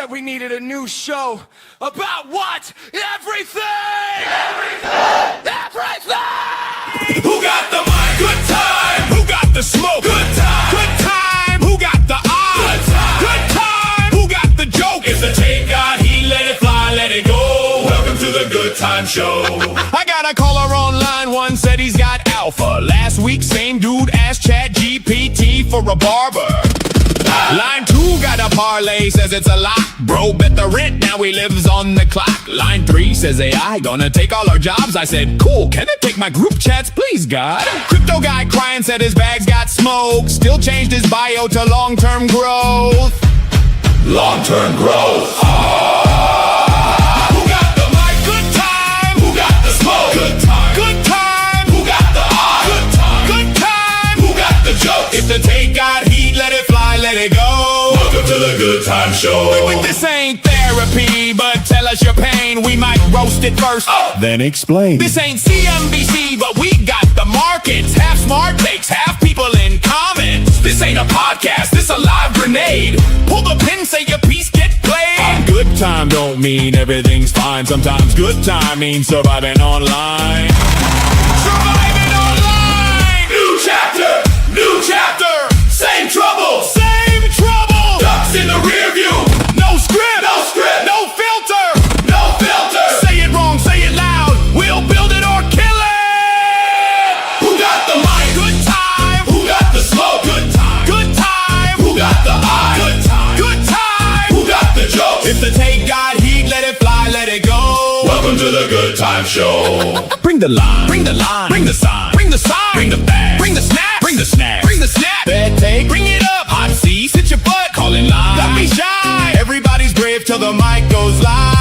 said we needed a new show about what? Everything! Everything! Who got the mic? Good time. Who got the smoke? Good time. Good time. Who got the eye? Good time. Good time. Who got the joke? If the tape got heat, let it fly, let it go. Welcome to the Good Time Show. I got a caller on line one, said he's got alpha. Last week, same dude asked Chat GPT for a barber. Line 2 got a parlay, says it's a lot. Bro, bet the rent, now he lives on the clock. Line 3 says AI gonna take all our jobs. I said, cool, can it take my group chats, please, God? Crypto guy crying, said his bags got smoked. Still changed his bio to long-term growth. Long-term growth. Who got the mic? Good time. Who got the smoke? Good time. Good time. Who got the eye? Good time. Good time. Who got the joke? If the take got heat, let it fly, let it go. Welcome to the Good Time Show. Wait, this ain't therapy, but tell us your pain. We might roast it first, then explain. This ain't CNBC, but we got the markets. Half smart takes, half people in comments. This ain't a podcast, this a live grenade. Pull the pin, say your piece, get played. Good time don't mean everything's fine. Sometimes good time means surviving online. Surviving online! New chapter, same trouble, ducks in the rear view. No script, no filter. Say it wrong, say it loud. We'll build it or kill it. Who got the mic? Good time. Who got the smoke? Good time. Good time. Who got the eye? Good time. Good time. Who got the joke? If the take got heat, let it fly, let it go. Welcome to the Good Time Show. Bring the line, bring the sign, bring the sign, bring the bag, bring the snap, bring the snack, bring the snap. Bad take, bring it up. Hot seat, sit your butt, call in line. Don't be shy. Everybody's brave till the mic goes live.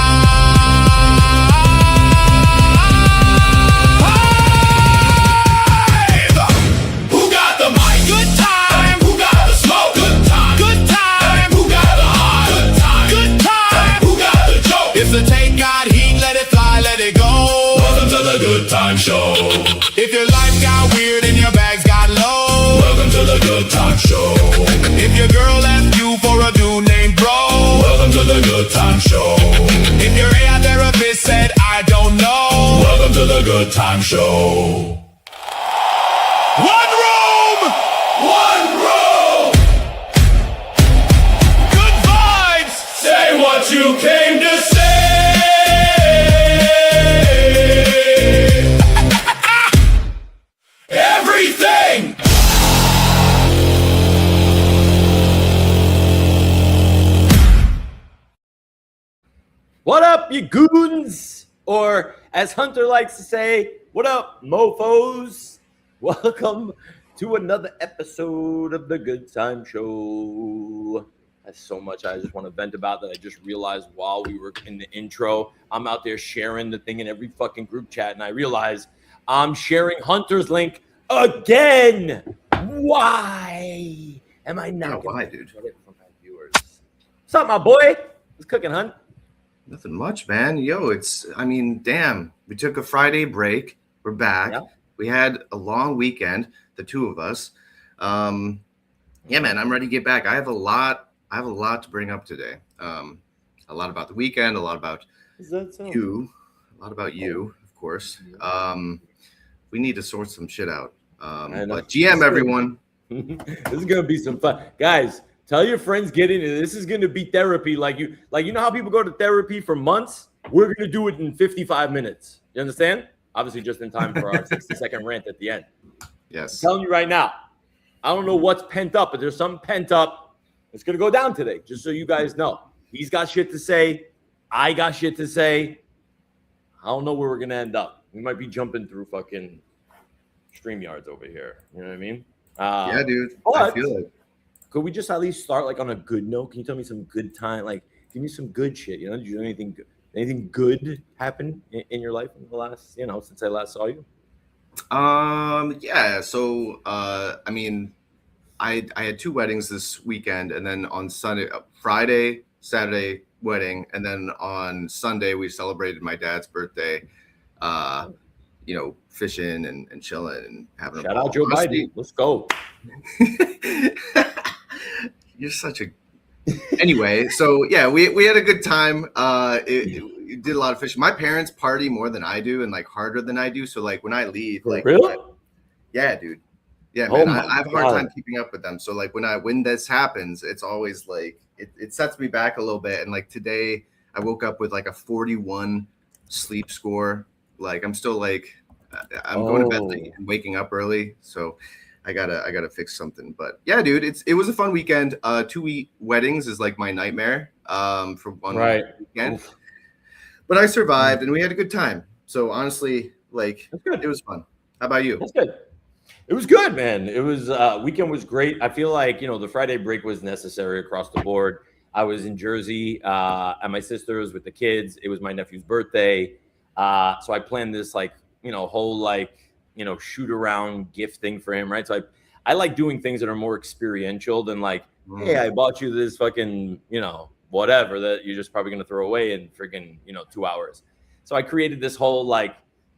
Who got the mic? Good time. Who got the smoke? Good time. Good time. Who got the eye? Good time. Good time. Who got the joke? If the take got heat, let it fly, let it go. Welcome to the Good Time Show. If your life got weird and your bags got low, welcome to the Good Time Show. If your girl left you for a dude named Bro, welcome to the Good Time Show. If your AI therapist said I don't know, welcome to the Good Time Show. One room, good vibes. Say what you came to say. Everything. What up, you goons? Or as Hunter likes to say, what up, mofos? Welcome to another episode of the Good Time Show. That's so much I just want to vent about that I just realized while we were in the intro. I'm out there sharing the thing in every fucking group chat, and I realize I'm sharing Hunter's link again. Why am I not? Why, dude? From my viewers. What's up, my boy? What's cooking, Hunt? Nothing much, man. Damn. We took a Friday break. We're back. Yeah. We had a long weekend, the two of us. Yeah, man, I'm ready to get back. I have a lot to bring up today. A lot about the weekend, a lot about you, of course. We need to sort some shit out. But GM, everyone. This is gonna be some fun, guys. Tell your friends, get into this. This is gonna be therapy, like you know how people go to therapy for months. We're gonna do it in 55 minutes. You understand? Obviously, just in time for our 60-second rant at the end. Yes. I'm telling you right now. I don't know what's pent up, but there's some pent up. It's gonna go down today, just so you guys know. He's got shit to say. I got shit to say. I don't know where we're gonna end up. We might be jumping through fucking StreamYards over here. You know what I mean? Yeah, dude. I feel it. Could we just at least start like on a good note? Can you tell me some good time? Like, give me some good shit. You know, did you do anything good happen in your life in the last, since I last saw you? Yeah. So, I had two weddings this weekend, and then on Friday, Saturday wedding, and then on Sunday we celebrated my dad's birthday. Fishing and chilling and having Shout out Joe Biden. Let's go. You're such a Anyway, so yeah, we had a good time. It did a lot of fishing. My parents party more than I do and like harder than I do. So like when I leave, For like real? yeah, dude. Yeah, Oh man. my I have a hard God. time keeping up with them. So like when this happens, it's always like it sets me back a little bit. And like today, I woke up with like a 41 sleep score. Like I'm still like I'm going to bed late and waking up early. So I gotta fix something. But yeah, dude, it was a fun weekend. 2 weddings is like my nightmare. For one weekend. Oof. But I survived and we had a good time. So honestly, like That's good. it was fun. How about you? That's good. It was good, man. It was weekend was great. I feel like the Friday break was necessary across the board. I was in Jersey at my sister's with the kids. It was my nephew's birthday, so I planned this whole shoot around gift thing for him, right? So I like doing things that are more experiential than like, hey, I bought you this fucking whatever that you're just probably gonna throw away in freaking 2 hours. So I created this whole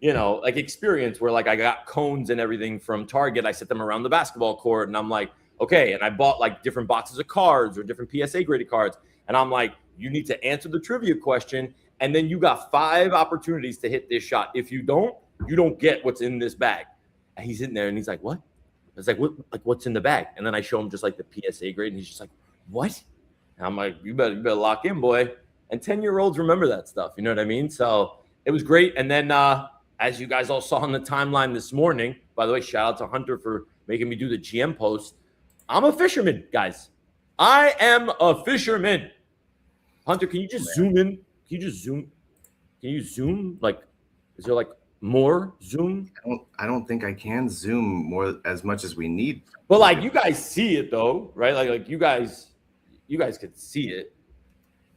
experience where like I got cones and everything from Target. I set them around the basketball court and I'm like, okay. And I bought like different boxes of cards or different PSA graded cards. And I'm like, you need to answer the trivia question. And then you got 5 opportunities to hit this shot. If you don't get what's in this bag. And he's in there and he's like, what? I was like, what? Like, what's in the bag? And then I show him just like the PSA grade. And he's just like, what? And I'm like, you better lock in, boy. And 10-year-olds remember that stuff. You know what I mean? So it was great. And then, as you guys all saw on the timeline this morning, by the way, shout out to Hunter for making me do the GM post. I'm a fisherman, guys. I am a fisherman. Hunter, can you just zoom in? Can you just zoom? Can you zoom? Like, is there like more zoom? I don't think I can zoom more as much as we need. But like you guys see it though, right? Like you guys could see it.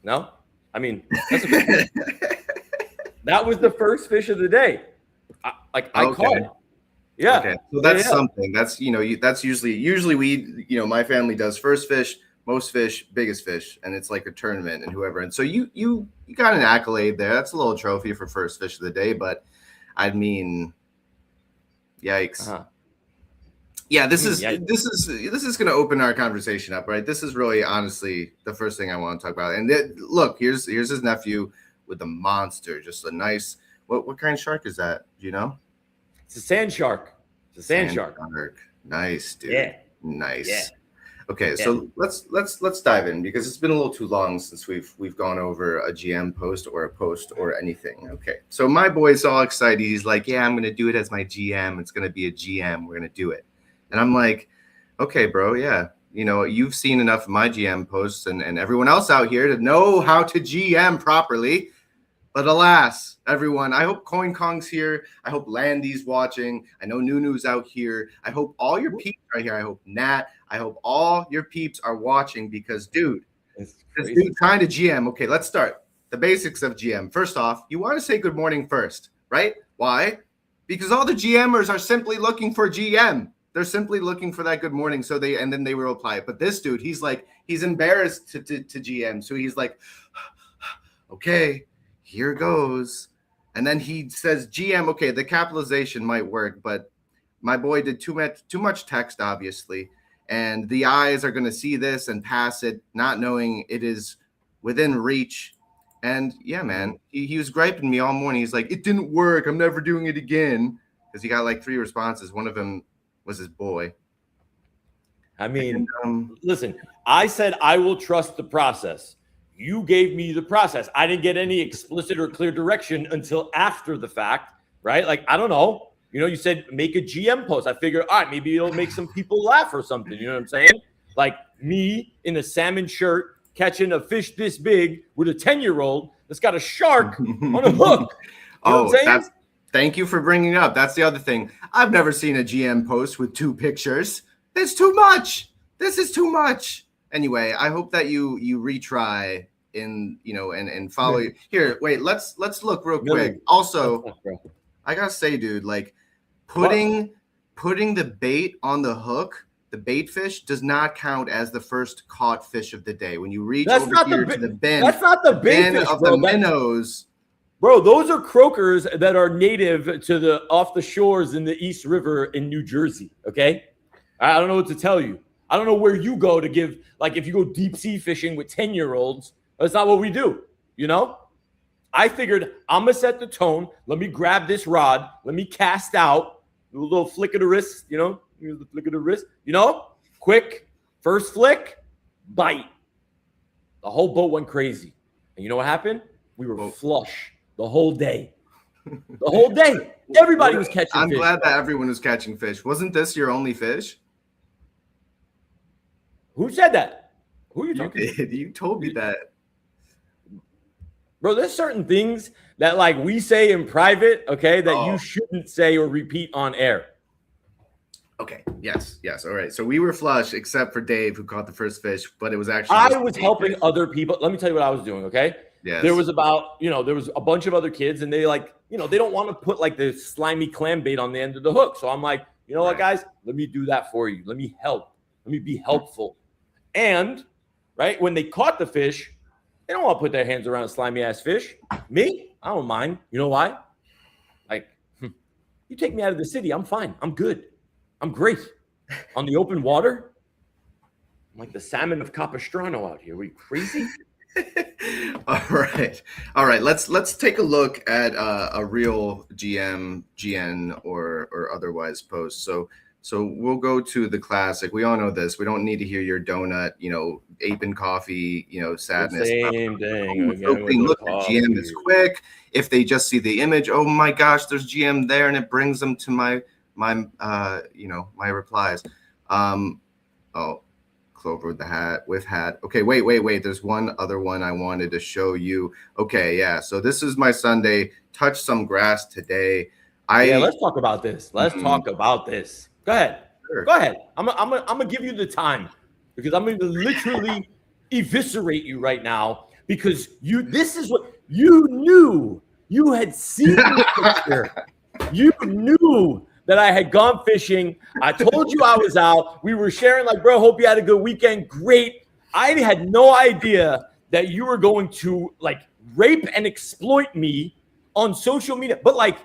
No? I mean, that's that was the first fish of the day. I caught it. Yeah. Okay. So that's something. That's that's usually we my family does first fish, most fish, biggest fish, and it's like a tournament and whoever. And so you got an accolade there. That's a little trophy for first fish of the day, but I mean, yikes. Uh-huh. Yeah, this is going to open our conversation up, right? This is really honestly the first thing I want to talk about. And look, here's his nephew with a monster, just a nice. What kind of shark is that? Do you know? It's a sand shark. It's a sand shark. Nice, dude. Yeah. Nice. Yeah. Okay, so let's dive in because it's been a little too long since we've gone over a GM post or a post or anything. Okay, so my boy's all excited. He's like, "Yeah, I'm gonna do it as my GM. It's gonna be a GM. We're gonna do it." And I'm like, "Okay, bro. Yeah, you've seen enough of my GM posts and everyone else out here to know how to GM properly." But alas, everyone, I hope Coin Kong's here. I hope Landy's watching. I know Nunu's out here. I hope all your peeps right here. I hope Nat. I hope all your peeps are watching because, dude, this dude trying to GM. Okay, let's start. The basics of GM. First off, you want to say good morning first, right? Why? Because all the GMers are simply looking for GM. They're simply looking for that good morning. And then they will reply it. But this dude, he's embarrassed to GM. So he's like, okay. Here goes. And then he says GM. Okay, the capitalization might work, but my boy did too much text, obviously. And the eyes are going to see this and pass it, not knowing it is within reach. And yeah, man, he was griping me all morning. He's like, it didn't work. I'm never doing it again. Because he got like 3 responses. One of them was his boy. I mean, listen, I said I will trust the process. You gave me the process. I didn't get any explicit or clear direction until after the fact, right? Like, I don't know. You said make a GM post. I figured, all right, maybe it'll make some people laugh or something. You know what I'm saying? Like me in a salmon shirt catching a fish this big with a 10-year-old that's got a shark on a hook. You know what I'm saying? Thank you for bringing it up. That's the other thing. I've never seen a GM post with 2 pictures. That's too much. This is too much. Anyway, I hope that you retry and follow. Here, wait, let's look real quick. Also, I gotta say, dude, like putting the bait on the hook, the bait fish does not count as the first caught fish of the day. When you reach over here to the bin, that's not the bait fish, of bro. the minnows. Bro, those are croakers that are native to off the shores in the East River in New Jersey. Okay, I don't know what to tell you. I don't know where you go to give, like if you go deep sea fishing with 10-year-olds, that's not what we do, you know? I figured I'm going to set the tone. Let me grab this rod. Let me cast out. Do a little flick of the wrist, you know? Here's the flick of the wrist, you know? Quick, first flick, bite. The whole boat went crazy. And you know what happened? We were flush the whole day. The whole day. Everybody was catching fish. I'm glad that everyone was catching fish. Wasn't this your only fish? Who said that? Who are you talking to? You told me that. Bro, there's certain things that like we say in private, okay, that you shouldn't say or repeat on air. Okay. Yes. All right. So we were flush except for Dave, who caught the first fish, but it was actually I was helping other people. Let me tell you what I was doing, okay? Yes. There was there was a bunch of other kids, and they they don't want to put like the slimy clam bait on the end of the hook. So I'm like, you know what, guys? Let me do that for you. Let me help. Let me be helpful. And right when they caught the fish, they don't want to put their hands around a slimy ass fish. Me, I don't mind. You know why? Like, you take me out of the city, I'm fine. I'm good. I'm great. On the open water, I'm like the salmon of Capistrano out here. Are you crazy? All right. Let's take a look at a real GN, or otherwise post. So we'll go to the classic. We all know this. We don't need to hear your donut, ape and coffee, sadness. Same thing. Look, GM is quick. If they just see the image, oh my gosh, there's GM there, and it brings them to my replies. Clover with hat. Okay, wait. There's one other one I wanted to show you. Okay, yeah. So this is my Sunday. Touch some grass today. Let's talk about this. Talk about this. Go ahead. Sure. Go ahead. I'm gonna give you the time because I'm gonna literally eviscerate you right now because this is what you knew. You had seen the picture. You knew that I had gone fishing. I told you I was out. We were sharing like, bro, hope you had a good weekend. Great. I had no idea that you were going to like rape and exploit me on social media, but like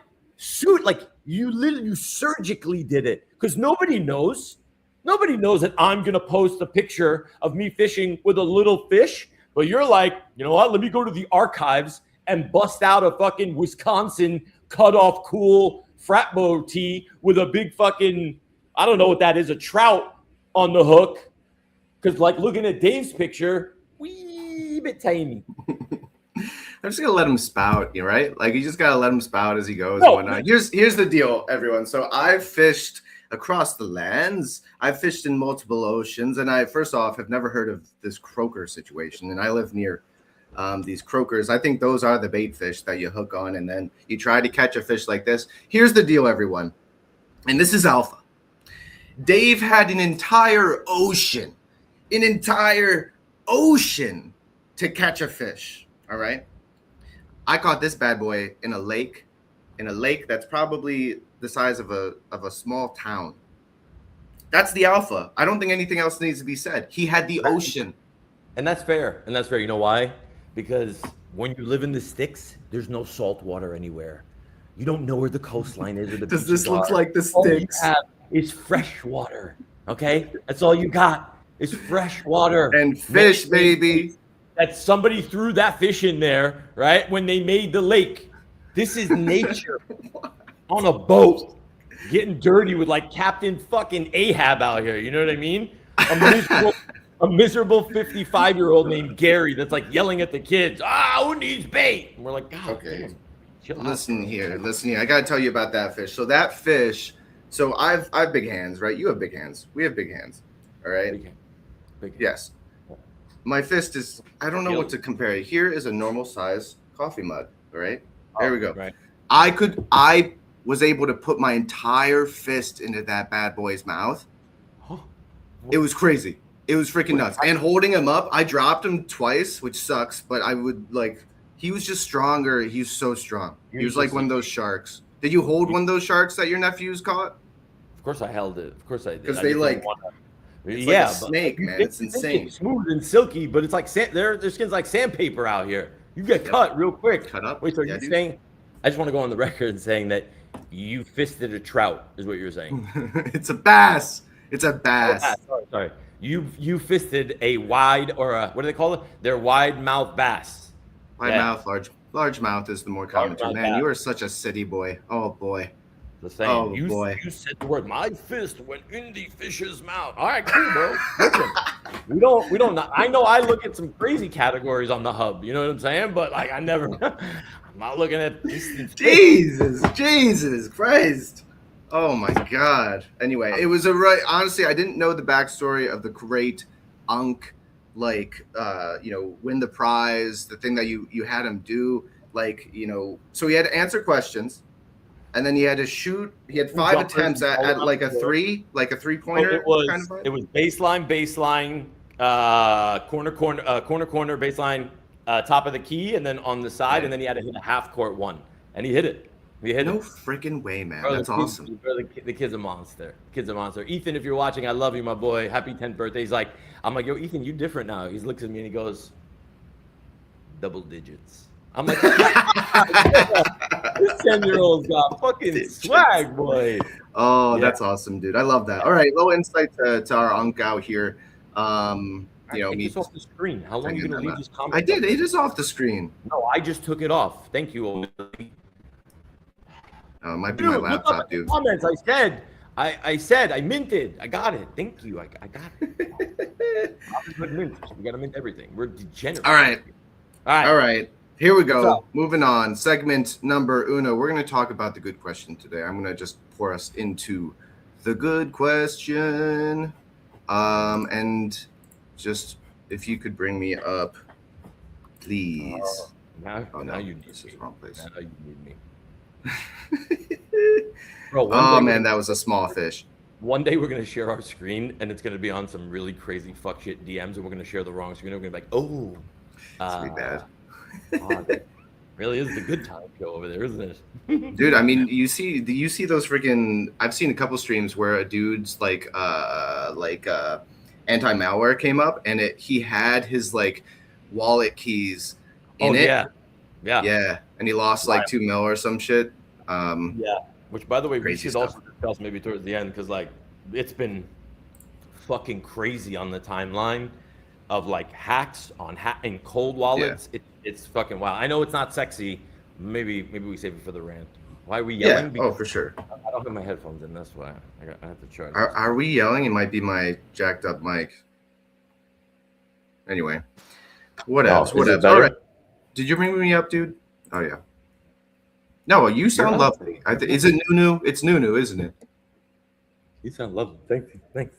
you surgically did it because nobody knows that I'm gonna post a picture of me fishing with a little fish, but you're like, you know what, let me go to the archives and bust out a fucking Wisconsin cut off cool frat bow tee with a big fucking, I don't know what that is, a trout on the hook, because like looking at Dave's picture, wee bit tiny. I'm just gonna let him spout, right? Like you just gotta let him spout as he goes. No. And whatnot. Here's the deal, everyone. So I've fished across the lands. I've fished in multiple oceans, and I first off have never heard of this croaker situation. And I live near these croakers. I think those are the bait fish that you hook on, and then you try to catch a fish like this. Here's the deal, everyone, and this is alpha. Dave had an entire ocean to catch a fish. All right. I caught this bad boy in a lake that's probably the size of a small town. That's the alpha. I don't think anything else needs to be said. He had the ocean. And that's fair. You know why? Because when you live in the sticks, there's no salt water anywhere. You don't know where the coastline is or the Does beaches this look are. like the All you sticks? have is fresh water. Okay? That's all you got. Is fresh water. And fish, baby. That somebody threw that fish in there, right? When they made the lake. This is nature on a boat getting dirty with like Captain fucking Ahab out here. You know what I mean? A miserable 55-year-old named Gary that's like yelling at the kids, who needs bait? And we're like, God, okay. Damn, Listen here. I gotta tell you about that fish. So that fish, I've big hands, right? You have big hands. We have big hands. All right. Big hand. Yes. My fist is, I don't know what to compare it. Here is a normal size coffee mug. All right. There we go. Right. I was able to put my entire fist into that bad boy's mouth. It was crazy. It was freaking nuts. And holding him up, I dropped him twice, which sucks, but he was just stronger. He was so strong. He was like one of those sharks. Did you hold one of those sharks that your nephews caught? Of course I held it. Of course I did. Because they it's like a snake, man. It's insane. Smooth and silky, but it's like their skin's like sandpaper out here. You get cut real quick. Cut up. Wait, so you're saying? I just want to go on the record and saying that you fisted a trout, is what you're saying. It's a bass. It's a bass. Sorry. You fisted a wide or a what do they call it? They're wide mouth bass. Wide mouth, large mouth is the more common term. Man, you are such a city boy. Oh boy. The same. Oh you said the word. My fist went in the fish's mouth. All right, cool, bro. Listen, we don't. I know I look at some crazy categories on the hub. You know what I'm saying? But like, I never. I'm not looking at Jesus Christ. Oh my God. Anyway, it was honestly, I didn't know the backstory of the great Unk, like, win the prize, the thing that you had him do, like, so he had to answer questions, and then he had to shoot. He had 5 attempts at like a 3-pointer. It was baseline, corner, baseline, top of the key, and then on the side, and then he had to hit a half court one, and he hit it. No freaking way, man. Bro, that's awesome. The kid's a monster. Ethan, if you're watching, I love you, my boy. Happy 10th birthday. I'm like, yo, Ethan, you different now. He looks at me and he goes, double digits. I'm like, this 10-year-old's got fucking swag, boy. Oh, that's awesome, dude. I love that. All right, little insight to our Unk out here. It's off the screen. How long are you going to leave this comment? I did. It is off the screen. No, I just took it off. Thank you. It might be my laptop, dude. Comments. I said, I minted. I got it. Thank you. I got it. We got to mint everything. We're degenerate. All right. Here we go. Moving on. Segment number uno. We're going to talk about the good question today. I'm going to just pour us into the good question. And just if you could bring me up, please. Now you need this is the wrong place. Now you need me. Bro, man, that was a small fish. One day we're gonna share our screen, and it's gonna be on some really crazy fuck shit DMs, and we're gonna share the wrong screen. And we're gonna be like, oh, it's be bad. That really is the good time show over there, isn't it? Dude, I mean, you see those freaking. I've seen a couple streams where a dude's anti-malware came up, and he had his like wallet keys in it. Yeah, and he lost like 2 mil or some shit. Which, by the way, we should stuff. also discuss maybe towards the end, because like it's been fucking crazy on the timeline of like hacks in cold wallets. It's fucking wild. I know it's not sexy. Maybe we save it for the rant. Why are we yelling? Yeah. For sure. I don't have my headphones in. That's why I have to charge. Are we yelling? It might be my jacked up mic. Anyway, what else? All right. Did you bring me up, dude? Oh yeah. No, you sound lovely. Is it Nunu? It's Nunu, isn't it? You sound lovely. Thanks.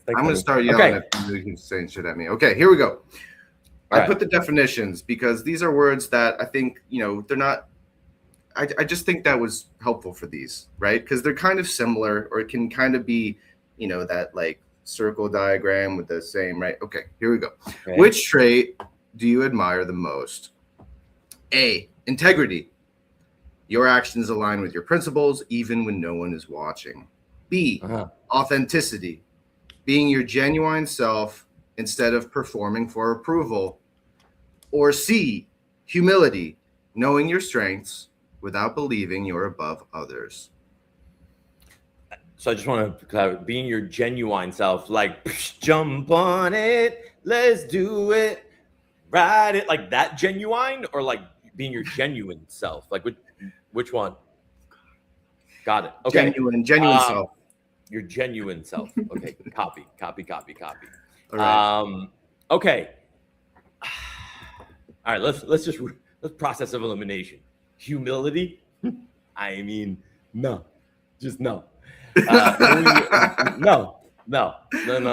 I'm gonna start yelling at you saying shit at me. Okay, here we go. I put the definitions because these are words that I think they're not. I just think that was helpful for these, right? Because they're kind of similar, or it can kind of be, that like circle diagram with the same, right? Okay, here we go. Okay. Which trait do you admire the most? A, integrity. Your actions align with your principles, even when no one is watching. B, authenticity. Being your genuine self instead of performing for approval. Or C, humility. Knowing your strengths without believing you're above others. So I just want to clarify, being your genuine self, like jump on it, let's do it, ride it, like that genuine, or like being your genuine self, like which one? Got it. Okay. Genuine self. Your genuine self. Okay. Copy. All right. Okay. All right. Let's process of elimination. Humility. I mean, no, just no. No.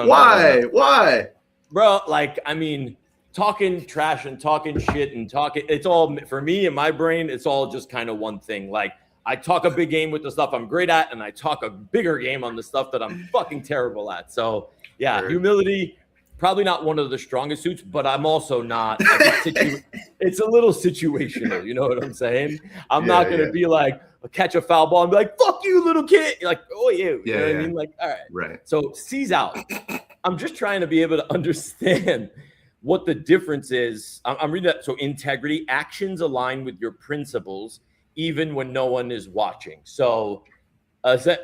Why? Bro, like, I mean, talking trash and talking shit and it's all, for me in my brain, it's all just kind of one thing. Like, I talk a big game with the stuff I'm great at, and I talk a bigger game on the stuff that I'm fucking terrible at. So, yeah, sure. Humility, probably not one of the strongest suits, but I'm also not. It's a little situational, you know what I'm saying? I'm not going to be like, catch a foul ball and be like, fuck you, little kid. You're like, oh, you know what I mean? Like, all right. Right. So, C's out. I'm just trying to be able to understand what the difference is. I'm reading that. So, integrity, actions align with your principles, even when no one is watching. So, all right,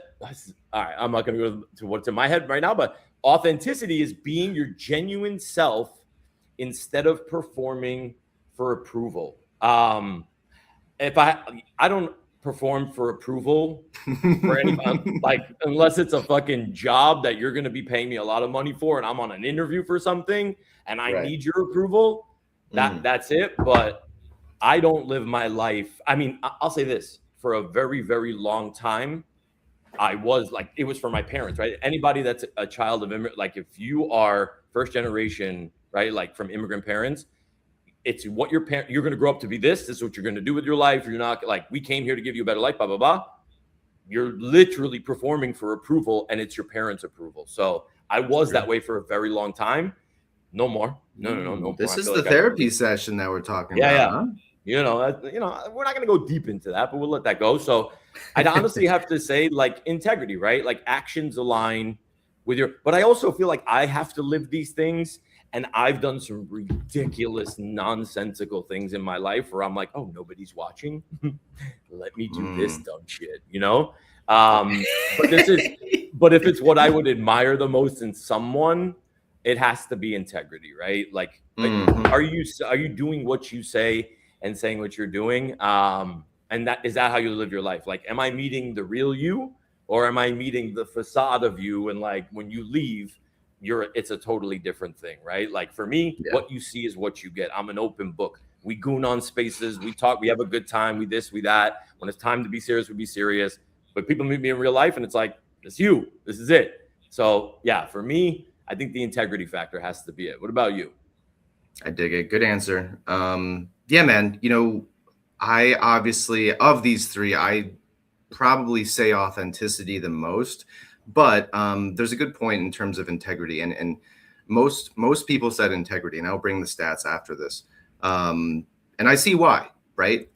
I'm not going to go to what's in my head right now, but authenticity is being your genuine self instead of performing for approval. If I don't perform for approval for anybody, like unless it's a fucking job that you're going to be paying me a lot of money for, and I'm on an interview for something, and I need your approval. That's it. But I don't live my life. I mean, I'll say this: for a very, very long time, I was like, it was for my parents, right? Anybody that's a child of immigrant, like if you are first generation, right, like from immigrant parents, it's what your parent, you're going to grow up to be this. This is what you're going to do with your life. You're not like, we came here to give you a better life, blah, blah, blah. You're literally performing for approval, and it's your parents' approval. So I was that way for a very long time. No more. No. This is the therapy session that we're talking about. Yeah. Huh? You know, we're not going to go deep into that, but we'll let that go. So I'd honestly have to say, like, integrity, right? Like actions align with your, but I also feel like I have to live these things. And I've done some ridiculous, nonsensical things in my life where I'm like, oh, nobody's watching. Let me do this dumb shit, you know? But if it's what I would admire the most in someone, it has to be integrity, right? Like are you doing what you say and saying what you're doing? And is that how you live your life? Like, am I meeting the real you, or am I meeting the facade of you? And like, when you leave, it's a totally different thing, right? Like for me, what you see is what you get. I'm an open book. We goon on spaces. We talk. We have a good time. We this, we that. When it's time to be serious, we be serious. But people meet me in real life, and it's like, it's you. This is it. So yeah, for me, I think the integrity factor has to be it. What about you? I dig it. Good answer. Yeah, man. You know, I obviously, of these three, I probably say authenticity the most. But there's a good point in terms of integrity, and most people said integrity, and I'll bring the stats after this. And I see why, right?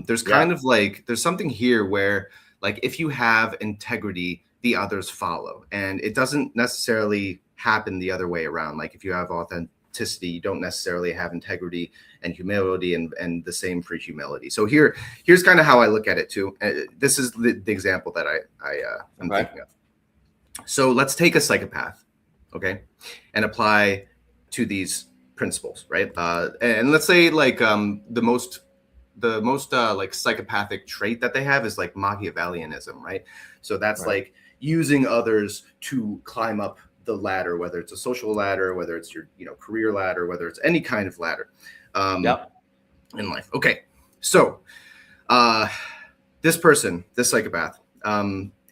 There's kind of like, there's something here where like if you have integrity, the others follow, and it doesn't necessarily happen the other way around. Like if you have authenticity, you don't necessarily have integrity and humility, and the same for humility. So here's kind of how I look at it too. This is the example that I'm thinking of. So let's take a psychopath, okay, and apply to these principles, right? And let's say like the most like psychopathic trait that they have is like Machiavellianism, right? So that's like using others to climb up the ladder, whether it's a social ladder, whether it's your career ladder, whether it's any kind of ladder in life. Okay, so this psychopath.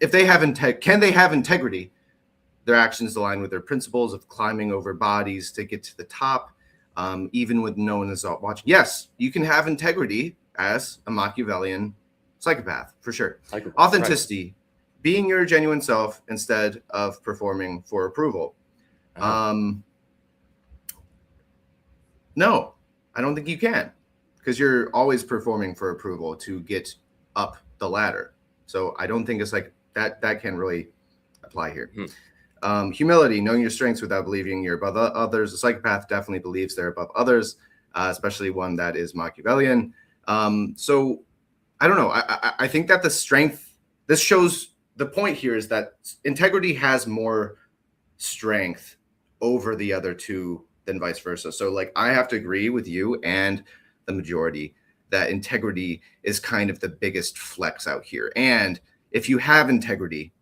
If they have can they have integrity? Their actions align with their principles of climbing over bodies to get to the top, even with no one is watching. Yes, you can have integrity as a Machiavellian psychopath, for sure. Authenticity, being your genuine self instead of performing for approval. No, I don't think you can, because you're always performing for approval to get up the ladder. So I don't think it's like that can really apply here. Humility, knowing your strengths without believing you're above others. A psychopath definitely believes they're above others, especially one that is Machiavellian. So I don't know. I think that the strength, this shows the point here is that integrity has more strength over the other two than vice versa. So like I have to agree with you and the majority that integrity is kind of the biggest flex out here. And if you have integrity,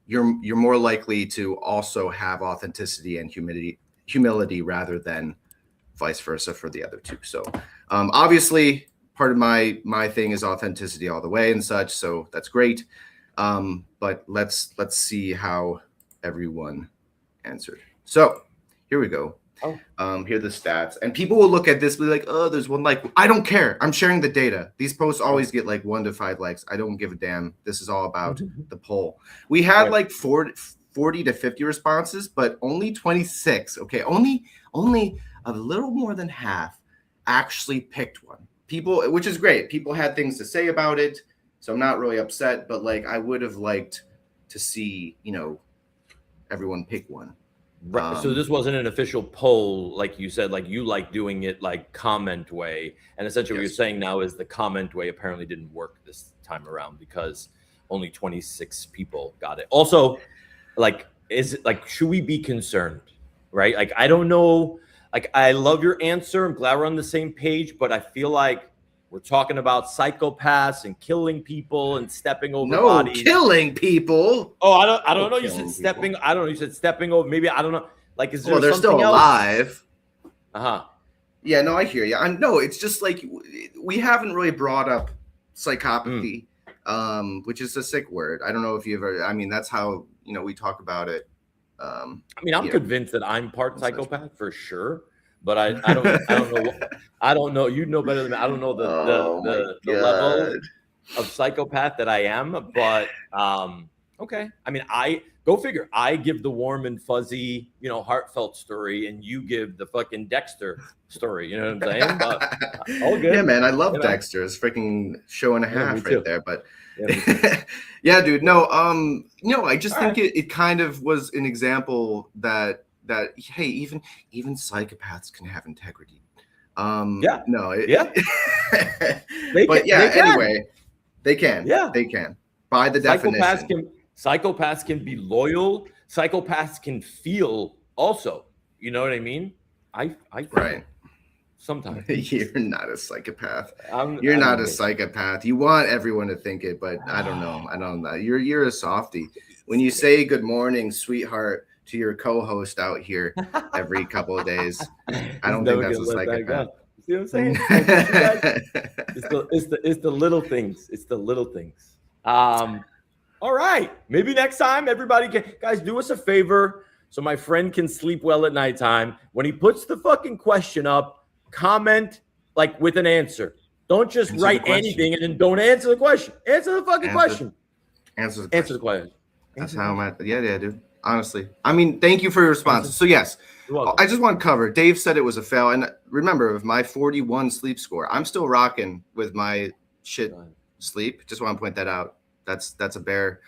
you're more likely to also have authenticity and humility rather than vice versa for the other two. So obviously part of my thing is authenticity all the way and such. So that's great. But let's see how everyone answered. So here we go. Here are the stats, and people will look at this and be like, oh, there's one like. I don't care. I'm sharing the data. These posts always get like 1 to 5 likes. I don't give a damn. This is all about the poll. We had like 40 to 50 responses, but only 26. Okay, only a little more than half actually picked one. People, which is great. People had things to say about it, so I'm not really upset. But like, I would have liked to see, everyone pick one. Right. So this wasn't an official poll, like you said, like you like doing it like comment way. And essentially what you're saying now is the comment way apparently didn't work this time around because only 26 people got it. Also, like is it like, should we be concerned? Right? Like, I don't know. Like, I love your answer. I'm glad we're on the same page, but I feel like we're talking about psychopaths and killing people and stepping over bodies. Killing people. Oh, I don't know. You said stepping. People. I don't know. You said stepping over. Maybe I don't know. Like, is there? Well, they're still alive. Yeah, no, I hear you. No, it's just like we haven't really brought up psychopathy, which is a sick word. I don't know if you've ever. I mean, that's how we talk about it. I mean, I'm convinced that I'm part psychopath for sure, but I don't know. I don't know. You know better than me. I don't know the level of psychopath that I am, but okay. I mean, go figure. I give the warm and fuzzy, heartfelt story, and you give the fucking Dexter story. You know what I'm saying? But all good. Yeah, man. I love Dexter. It's freaking show and a half right there. But yeah, dude. No, I just think it kind of was an example that hey, even psychopaths can have integrity. Yeah. No. But yeah. Anyway, they can. Yeah. They can. By the definition. Psychopaths can be loyal. Psychopaths can feel also. You know what I mean? I right. Sometimes you're not a psychopath. You're not a psychopath. You want everyone to think it, but I don't know. I don't know. You're a softie. When you say good morning, sweetheart, to your co-host out here every couple of days, I don't think that's a psychopath. See what I'm saying? It's the little things. It's the little things. All right. Maybe next time everybody guys, do us a favor so my friend can sleep well at nighttime. When he puts the fucking question up, comment like with an answer. Don't just write anything and then don't answer the question. Answer the fucking question. Answer the question. That's how I'm at. Yeah, dude. Honestly. I mean, thank you for your responses. So yes, I just want to cover. Dave said it was a fail. And remember, with my 41 sleep score, I'm still rocking with my shit sleep. Just want to point that out. That's a bear.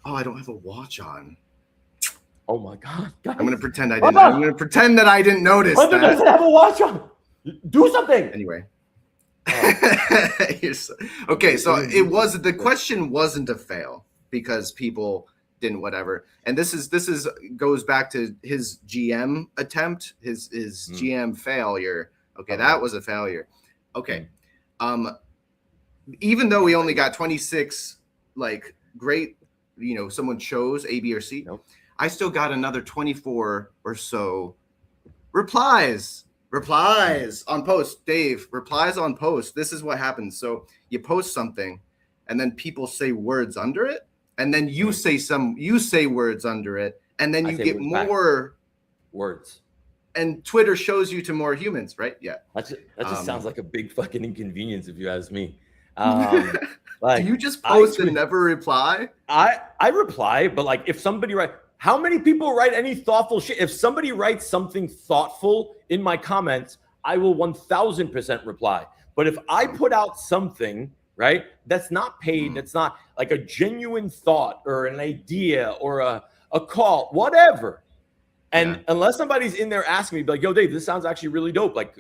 Oh, I don't have a watch on. Oh my God. Guys. I'm gonna pretend I didn't. I'm gonna pretend that I didn't notice. Hunter doesn't have a watch on. Do something. Anyway. Okay, so the question wasn't a fail because people didn't whatever. And this goes back to his GM attempt, his GM failure. Okay, that was a failure. Okay. Even though we only got 26 like great, someone chose A, B, or C. Nope. I still got another 24 or so replies on post. Dave, replies on post. This is what happens. So you post something and then people say words under it. And then you say words under it. And then you get more words. And Twitter shows you to more humans, right? Yeah. That just sounds like a big fucking inconvenience if you ask me. Do you just post and never reply? I reply, but like if somebody how many people write any thoughtful shit? If somebody writes something thoughtful in my comments, I will 1000% reply. But if I put out something, right, that's not paid, that's not like a genuine thought or an idea or a call, whatever. And unless somebody's in there asking me, be like, yo, Dave, this sounds actually really dope. Like,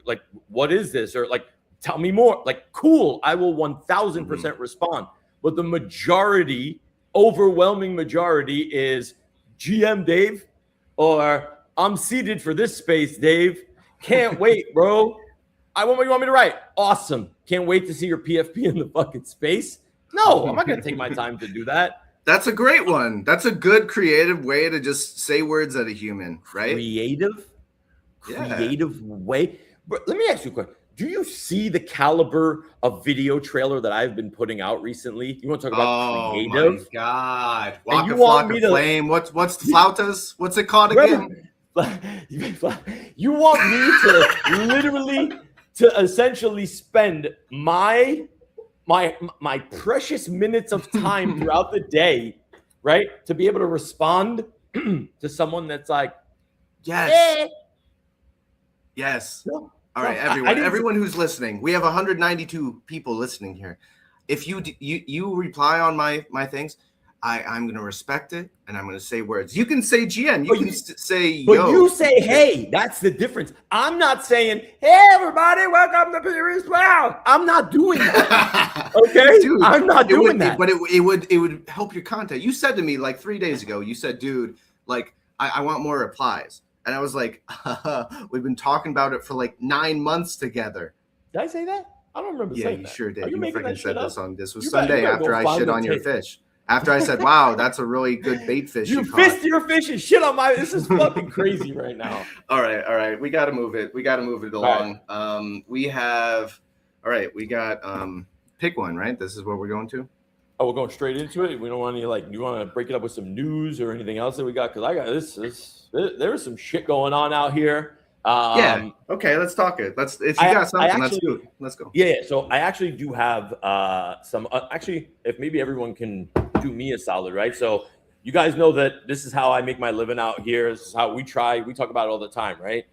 what is this? Or like, tell me more. Like, cool. I will 1000% respond. But the overwhelming majority is GM Dave, or I'm seated for this space, Dave. Can't wait, bro. What do you want me to write? Awesome. Can't wait to see your PFP in the fucking space. No, I'm not going to take my time to do that. That's a great one. That's a good creative way to just say words at a human, right? Creative way. But let me ask you a question. Do you see the caliber of video trailer that I've been putting out recently? You want to talk about creative? Oh my God. Flock of Flame. What's the flautas? What's it called again? You want me to literally to essentially spend my precious minutes of time throughout the day, right? To be able to respond to someone that's like, yes. Yes. No. All right, everyone who's listening, we have 192 people listening here. If you reply on my things, I'm going to respect it, and I'm going to say words. You can say GM. You can say yo. But you say hey. That's the difference. I'm not saying, hey, everybody, welcome to Period Wow. I'm not doing that. Okay? Dude, I'm not doing that. But it would help your content. You said to me like 3 days ago, you said, dude, Like, I want more replies. And I was like, we've been talking about it for like 9 months together. Did I say that? I don't remember saying that. Yeah, you sure did. Are you You making freaking that said shit this up? on this was You Sunday better go after I find shit the on your tape. fish. After I said, wow, that's a really good bait fish You caught. fist your fish and shit on my. This is fucking crazy right now. All right. We got to move it. We got to move it along. Right. We have. All right, we got pick one, right? This is what we're going to. Oh, we're going straight into it. We don't want any you want to break it up with some news or anything else that we got? Because I got this. There's some shit going on out here. Yeah. Okay, let's talk it. If you got something, let's do it. Let's go. Yeah. So I actually do have some. Actually, if maybe everyone can do me a solid, right? So you guys know that this is how I make my living out here. This is how we try. We talk about it all the time, right?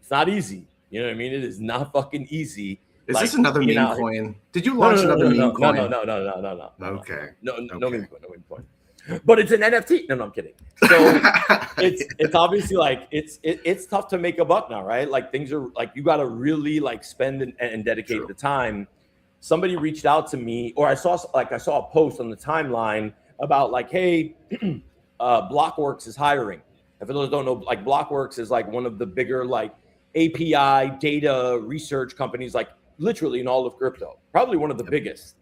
It's not easy. You know what I mean? It is not fucking easy. Is this another meme coin? Did you launch another meme coin? No. Okay. No meme coin. No meme coin. But it's an NFT. No, I'm kidding. So it's obviously like it's tough to make a buck now, right? Like things are like you got to really like spend and dedicate the time. Somebody reached out to me, or I saw a post on the timeline about like, hey, Blockworks is hiring. And for those who don't know, like Blockworks is like one of the bigger like API data research companies, like literally in all of crypto, probably one of the biggest.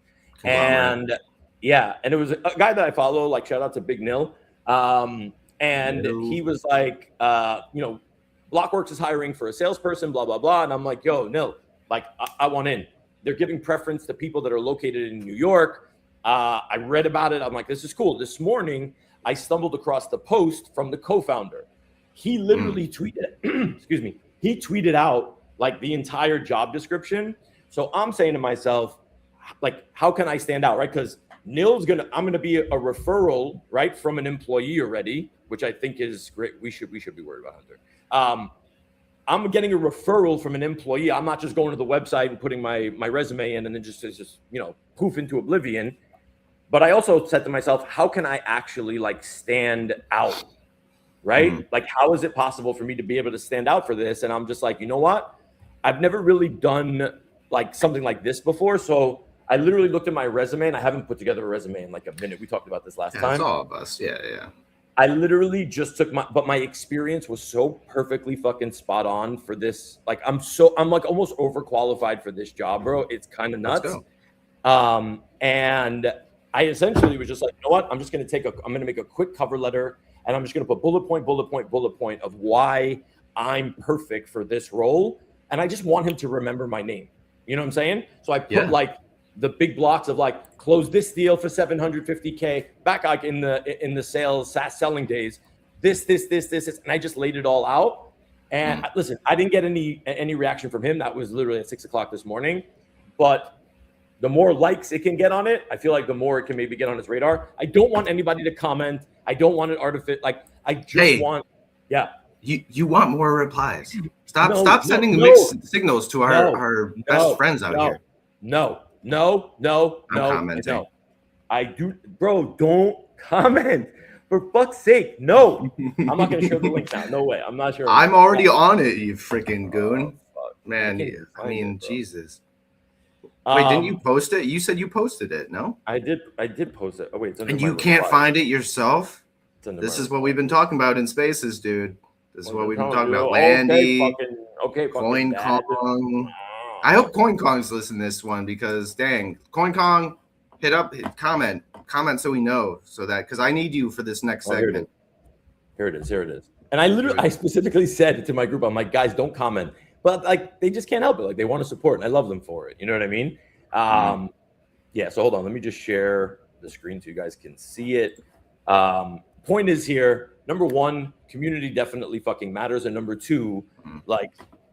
And yeah, and it was a guy that I follow, like shout out to Big Nil. And he was like, Blockworks is hiring for a salesperson, blah, blah, blah. And I'm like, yo, Nil, like I want in. They're giving preference to people that are located in New York. I read about it. I'm like, this is cool. This morning, I stumbled across the post from the co-founder. He literally tweeted, excuse me, he tweeted out like the entire job description. So I'm saying to myself, like, how can I stand out, right? Because I'm gonna be a referral, right, from an employee already, which I think is great. We should be worried about Hunter. I'm getting a referral from an employee. I'm not just going to the website and putting my resume in and then just poof into oblivion. But I also said to myself, how can I actually like stand out, right? Mm-hmm. Like, how is it possible for me to be able to stand out for this? And I'm just like, you know what? I've never really done like something like this before. So I literally looked at my resume, and I haven't put together a resume in like a minute. We talked about this last time. It's all of us. Yeah. I literally just took but my experience was so perfectly fucking spot on for this. Like, I'm like almost overqualified for this job, bro. It's kind of nuts. And I essentially was just like, you know what? I'm going to make a quick cover letter, and I'm just going to put bullet point of why I'm perfect for this role. And I just want him to remember my name. You know what I'm saying? So I put like the big blocks of like, close this deal for $750K back like in the SaaS selling days, this, and I just laid it all out. And listen, I didn't get any reaction from him. That was literally at 6:00 this morning. But the more likes it can get on it, I feel like the more it can maybe get on his radar. I don't want anybody to comment. I don't want an artificial. Like, I just want, You want more replies. Stop sending mixed signals to our best friends out here. No. I'm commenting. No. I do, bro. Don't comment. For fuck's sake, no. I'm not gonna share the link now. No way. I'm not sure. I'm already on it, you freaking goon. Man, I mean, Jesus. Wait, didn't you post it? You said you posted it, no? I did post it. Oh wait, and you can't find it yourself? This is what we've been talking about in Spaces, dude. This is what we've been talking about. Landy, Coin Kong. I hope Coin Kong's listening to this one because, dang, Coin Kong, comment so we know, so that because I need you for this next segment. Here it is. And I specifically said to my group, I'm like, guys, don't comment. But like, they just can't help it. Like, they want to support, and I love them for it. You know what I mean? Yeah. So hold on, let me just share the screen so you guys can see it. Point is here. Number one, community definitely fucking matters, and number two, like,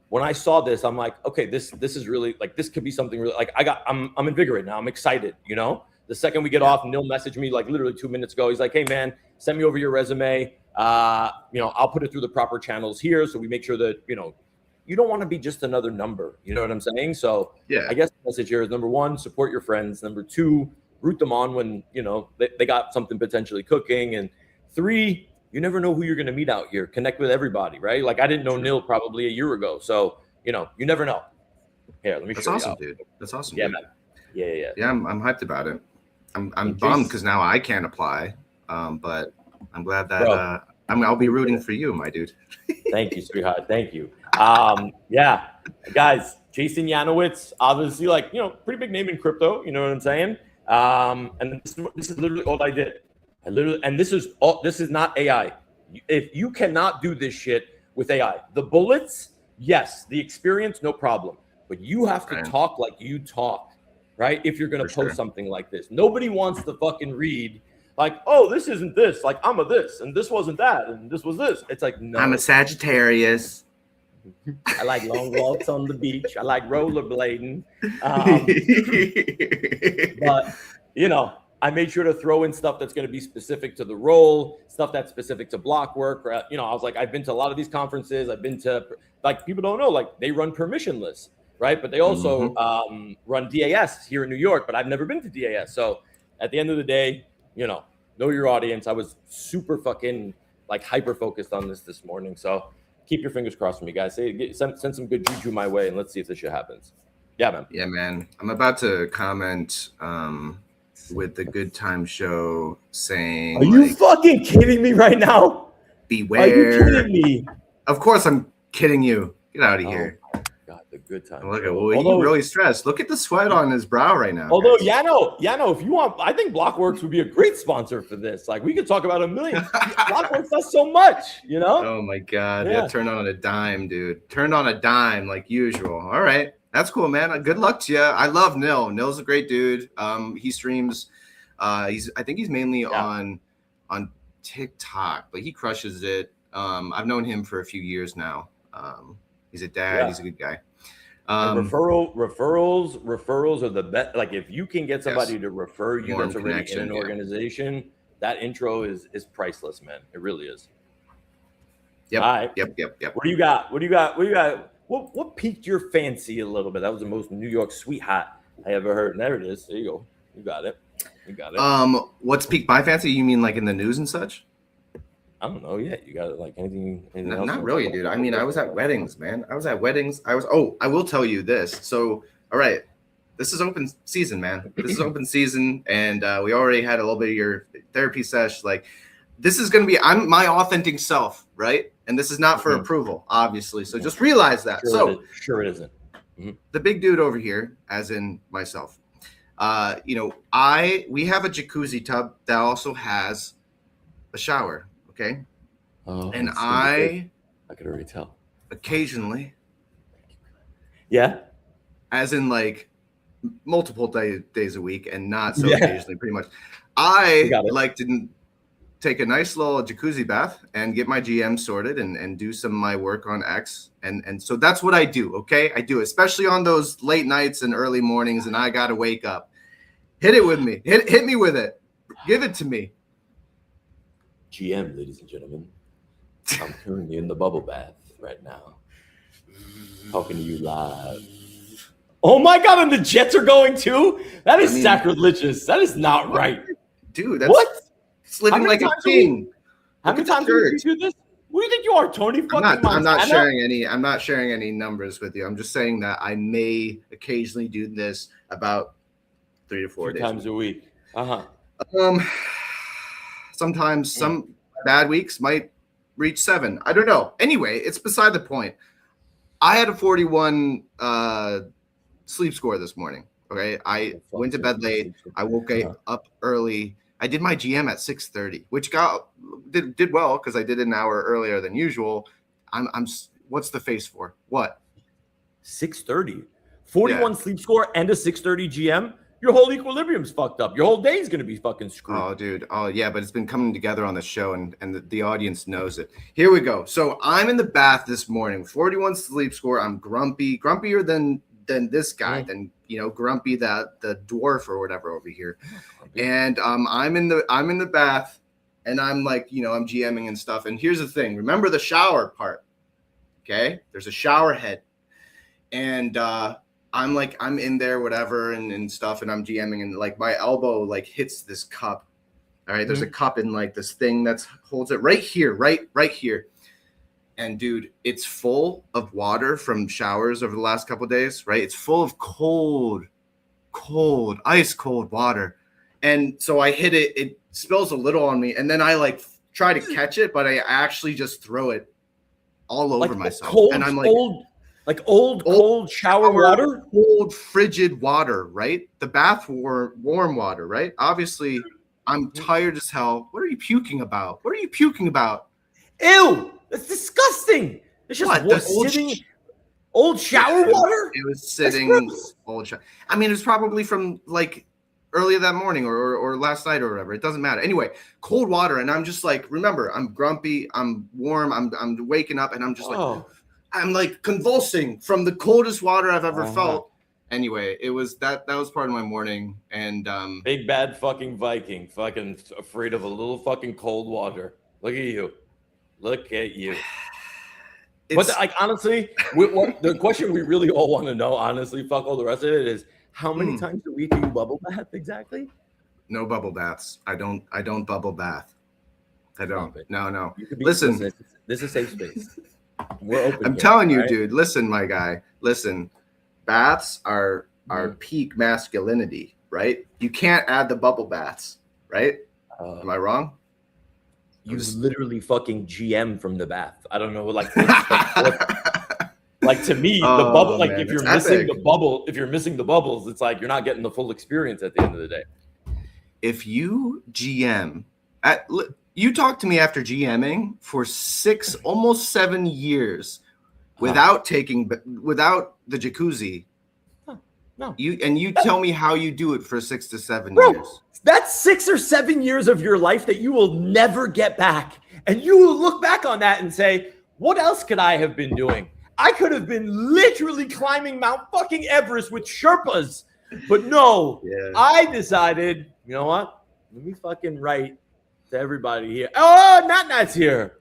when I saw this, I'm like, okay, this is really like, this could be something really like I'm invigorated now. I'm excited. You know, the second we get off, Neil messaged me like literally 2 minutes ago. He's like, hey man, send me over your resume. I'll put it through the proper channels here. So we make sure that, you don't want to be just another number. You know what I'm saying? So I guess the message here is number one, support your friends. Number two, root them on when, they got something potentially cooking. And three, you never know who you're going to meet out here. Connect with everybody, right? Like, I didn't know Neil probably a year ago. So, you never know. Here, let me show you. That's awesome, dude. That's awesome. Yeah, dude. man. Yeah. Yeah, I'm hyped about it. I'm bummed because now I can't apply. But I'm glad that Bro. I'll be rooting for you, my dude. Thank you, sweetheart. Thank you. Yeah, guys, Jason Yanowitz, obviously, like, pretty big name in crypto. You know what I'm saying? And this is literally all I did. And this is not AI. If you cannot do this shit with AI, the bullets, yes, the experience, no problem. But you have to talk like you talk, right? If you're gonna post something like this, nobody wants to fucking read like, oh, this isn't this. Like, I'm a this, and this wasn't that, and this was this. It's like, no. I'm a Sagittarius. I like long walks on the beach. I like rollerblading. But, I made sure to throw in stuff that's going to be specific to the role, stuff that's specific to block work. I was like, I've been to a lot of these conferences. I've been to, like, people don't know, like, they run permissionless, right? But they also run DAS here in New York, but I've never been to DAS. So at the end of the day, know your audience. I was super fucking, like, hyper focused on this morning. So keep your fingers crossed for me, guys. Send some good juju my way, and let's see if this shit happens. Yeah, man. Yeah, man. I'm about to comment with the Good Time Show saying, are you fucking kidding me right now? Beware. Are you kidding me? Of course I'm kidding you. Get out of here. God, the Good Time Look at Show. he really stressed. Look at the sweat on his brow right now. Although, Yano, if you want, I think Blockworks would be a great sponsor for this. Like, we could talk about a million. Blockworks does so much, Oh my God. Yeah, turn on a dime, dude. Turn on a dime like usual. All right. That's cool, man. Good luck to you. I love Nil. Nil's a great dude. He streams. I think he's mainly on TikTok, but he crushes it. I've known him for a few years now. He's a dad. Yeah. He's a good guy. Referrals are the best. Like, if you can get somebody to refer you that's already in an organization, that intro is priceless, man. It really is. Yep. All right. Yep. What do you got? What piqued your fancy a little bit? That was the most New York sweetheart I ever heard. And there it is. There you go. You got it. What's piqued my fancy? You mean like in the news and such? I don't know yet. You got it, like anything else? Not really, dude. I mean, I was at weddings, man. I will tell you this. So, all right, this is open season, man. This is open season, and we already had a little bit of your therapy sesh. Like, this is gonna be I'm my authentic self, right? And this is not for approval, obviously. So just realize that. Sure it isn't. The big dude over here, as in myself. We have a jacuzzi tub that also has a shower. Okay. Oh, and I could already tell. Occasionally. Yeah. As in, like, multiple days a week, and not so occasionally, pretty much. I like to take a nice little jacuzzi bath and get my GM sorted and do some of my work on X. And so that's what I do. Okay. I do, especially on those late nights and early mornings, and I got to wake up. Hit it with me. Hit me with it. Give it to me. GM, ladies and gentlemen, I'm currently in the bubble bath right now, talking to you live. Oh my God, and the Jets are going too? That is sacrilegious. That is not right. Dude, that's what? It's living like a king. How many times do you do this? Who do you think you are, Tony fucking Montana? I'm not sharing any numbers with you. I'm just saying that I may occasionally do this about 3 to 4 days. Times a week. Sometimes some bad weeks might reach 7. I don't know. Anyway, it's beside the point. I had a 41 sleep score this morning. Okay. I went to bed late. I woke up early. I did my GM at 6:30, which did well because I did an hour earlier than usual. I'm what's the face for? What? 6:30. 41 sleep score and a 6:30 GM. Your whole equilibrium's fucked up. Your whole day is going to be fucking screwed. Oh, dude. Oh, yeah, but it's been coming together on the show, and the audience knows it. Here we go. So I'm in the bath this morning. 41 sleep score. I'm grumpy. Grumpier than this guy, than, Grumpy, the dwarf or whatever over here. And I'm in the bath, and I'm like, I'm GMing and stuff. And here's the thing. Remember the shower part, okay? There's a shower head. And I'm in there, whatever, and stuff, and I'm GMing, and like my elbow like hits this cup. All right, there's a cup in like this thing that holds it right here, right here. And dude, it's full of water from showers over the last couple of days, right? It's full of cold, ice cold water. And so I hit it, it spills a little on me, and then I like try to catch it, but I actually just throw it all over myself. Cold, and I'm like, cold shower water? Cold, frigid water, right? The bath warm water, right? Obviously, I'm tired as hell. What are you puking about? What are you puking about? Ew! That's disgusting. It's just old shower water? It was sitting old shower. I mean, it was probably from like earlier that morning or last night or whatever. It doesn't matter. Anyway, cold water. And I'm just like, remember, I'm grumpy. I'm warm. I'm waking up and I'm just like, I'm like convulsing from the coldest water I've ever felt. Anyway, it was that was part of my morning. And big bad fucking Viking, fucking afraid of a little fucking cold water. Look at you. Look at you. But like honestly, the question we really all want to know, honestly, fuck all the rest of it, is how many times a week do you bubble bath exactly? No bubble baths. I don't bubble bath. I don't. No. Listen, this is a safe space. We're open. I'm telling you, dude. Listen, my guy. Listen, baths are peak masculinity, right? You can't add the bubble baths, right? Am I wrong? You literally fucking GM from the bath. I don't know, like to me, the bubble. Like if you're missing the bubbles, it's like you're not getting the full experience at the end of the day. If you GM, you talked to me after GMing for almost 7 years without the jacuzzi. No. You tell me how you do it for 6 to 7 years. That's 6 or 7 years of your life that you will never get back. And you will look back on that and say, what else could I have been doing? I could have been literally climbing Mount fucking Everest with Sherpas. But no, I decided, you know what? Let me fucking write to everybody here. Oh, Nat's here.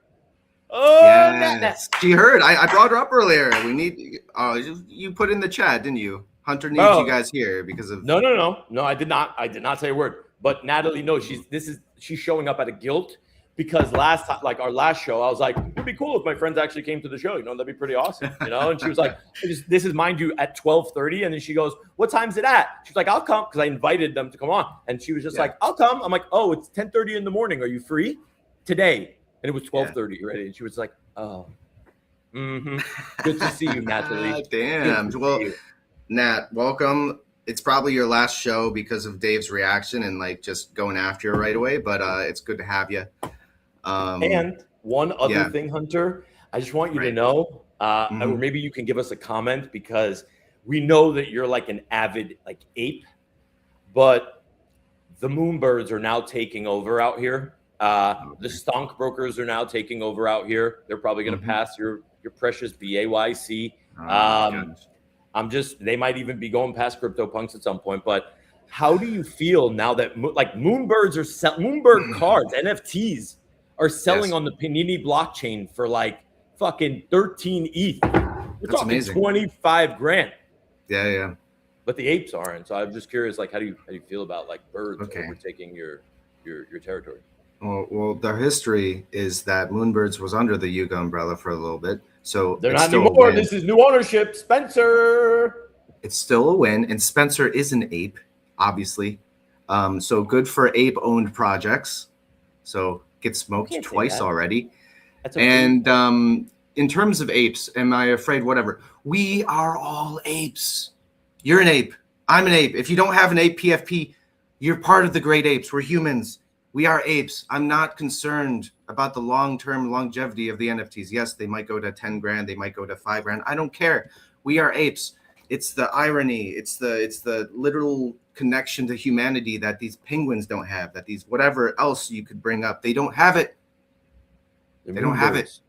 Oh, yes. Nat. She heard. I brought her up earlier. We need. You put in the chat, didn't you? Hunter needs you guys here because of. No. I did not. I did not say a word. But Natalie, no, she's showing up out of guilt because our last show, I was like, it'd be cool if my friends actually came to the show. You know, that'd be pretty awesome. You know, and she was like, this is mind you at 12:30, and then she goes, "What time's it at?" She's like, "I'll come," because I invited them to come on, and she was just like, "I'll come." I'm like, "Oh, it's 10:30 in the morning. Are you free today?" And it was 12:30 already, and she was like, "Oh, good to see you, Natalie." Damn. Well, Nat, welcome. It's probably your last show because of Dave's reaction and like just going after you right away, but it's good to have you. And one other thing, Hunter, I just want you to know, or maybe you can give us a comment, because we know that you're like an avid like ape, but the Moonbirds are now taking over out here. The stonk brokers are now taking over out here. They're probably going to pass your precious BAYC. They might even be going past CryptoPunks at some point. But how do you feel now that like Moonbird cards, NFTs are selling on the Panini blockchain for like fucking 13 ETH? We're talking amazing. 25 grand. Yeah. But the apes aren't. So I'm just curious, like, how do you feel about like birds overtaking your territory? Well, their history is that Moonbirds was under the Yuga umbrella for a little bit. So they're not anymore. This is new ownership. Spencer. It's still a win. And Spencer is an ape, obviously. So good for ape-owned projects. So get smoked twice already. That's okay. And in terms of apes, am I afraid? Whatever. We are all apes. You're an ape. I'm an ape. If you don't have an ape PFP, you're part of the great apes. We're humans. We are apes. I'm not concerned about the long-term longevity of the NFTs. Yes, they might go to 10 grand. They might go to 5 grand. I don't care. We are apes. It's the irony. It's the literal connection to humanity that these penguins don't have, that these whatever else you could bring up, they don't have it. They don't have it.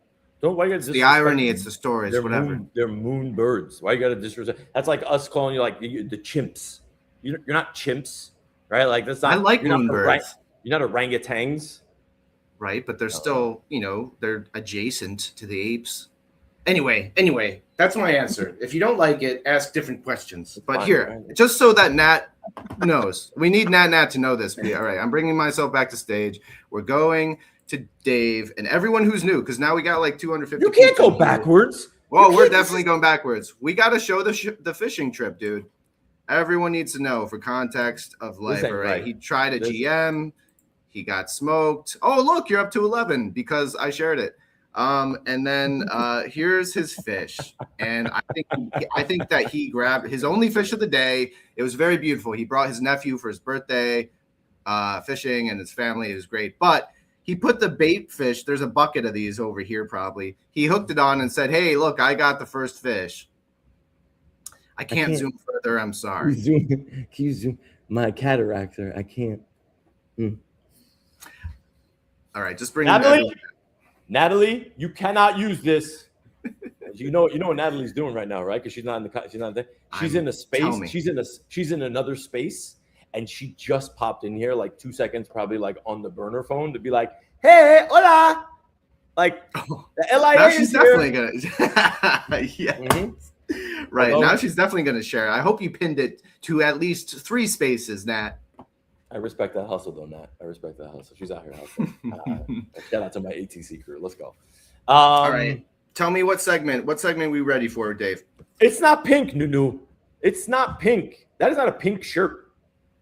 It's the irony. It's the stories. Whatever. They're moon birds. Why you got to disrespect? That's like us calling you like the chimps. You're not chimps, right? Like that's not. I like moonbirds. You're not orangutans, right? But they're still, they're adjacent to the apes. Anyway, that's my answer. If you don't like it, ask different questions. But here, just so that Nat knows, we need Nat to know this. All right, I'm bringing myself back to stage. We're going to Dave and everyone who's new, because now we got like 250. You can't go backwards. Well, we're definitely going backwards. We got to show the fishing trip, dude. Everyone needs to know for context of life. All right, he tried a GM. He got smoked. Oh, look, you're up to 11 because I shared it. And then here's his fish. And I think that he grabbed his only fish of the day. It was very beautiful. He brought his nephew for his birthday fishing, and his family. It was great. But he put the bait fish. There's a bucket of these over here probably. He hooked it on and said, hey, look, I got the first fish. I can't zoom further. I'm sorry. Can you zoom? My cataracts are. I can't. All right, just bring Natalie, you cannot use this. You know what Natalie's doing right now, right? Because she's not in the. She's not there. She's in a space. She's in another space, and she just popped in here like 2 seconds, probably like on the burner phone to be like, "Hey, hola!" Like the LIA now she's is definitely here. gonna. Yeah. Right. Hello? Now she's definitely going to share. I hope you pinned it to at least 3 spaces, Nat. I respect that hustle, though, Nat. I respect that hustle. She's out here hustling. Shout out to my ATC crew. Let's go. All right. Tell me what segment we ready for, Dave? It's not pink, Nunu. It's not pink. That is not a pink shirt.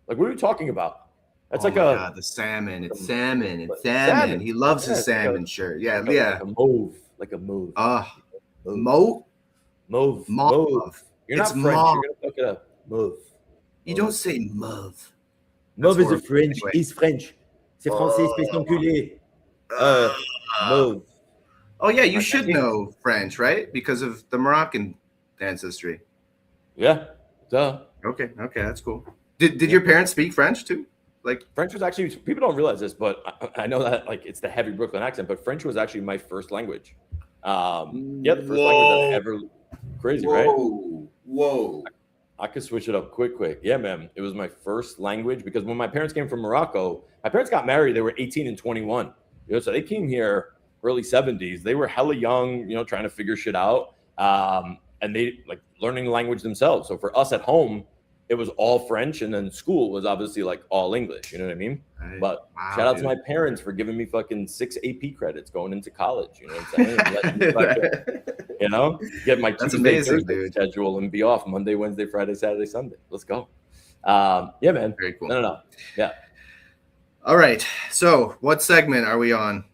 Like, what are you talking about? That's God, the salmon. It's salmon. It's salmon. He loves his salmon shirt. Yeah, Like a mauve. Like a mauve. Mauve? Mauve. You're not French. Mauve. You're gonna look it up. Mauve. You don't say mauve. Mauve is a French. Anyway. He's French. C'est français, espèce d'enculé. Mauve. Oh yeah, you should know French, right? Because of the Moroccan ancestry. Yeah. Duh. Okay, that's cool. Did your parents speak French too? Like French was actually, people don't realize this, but I know that like it's the heavy Brooklyn accent, but French was actually my first language. The first language that ever. Crazy, right? Whoa. I could switch it up quick. Yeah, man. It was my first language because when my parents came from Morocco, my parents got married, they were 18 and 21. So they came here early 70s. They were hella young, trying to figure shit out. And they like learning the language themselves. So for us at home, it was all French, and then school was obviously like all English. You know what I mean? Right. But shout out to my parents for giving me fucking 6 AP credits going into college. You know what I'm saying? Get my Tuesday, Thursday schedule and be off Monday, Wednesday, Friday, Saturday, Sunday. Let's go. Yeah, man. Very cool. No. Yeah. All right. So what segment are we on?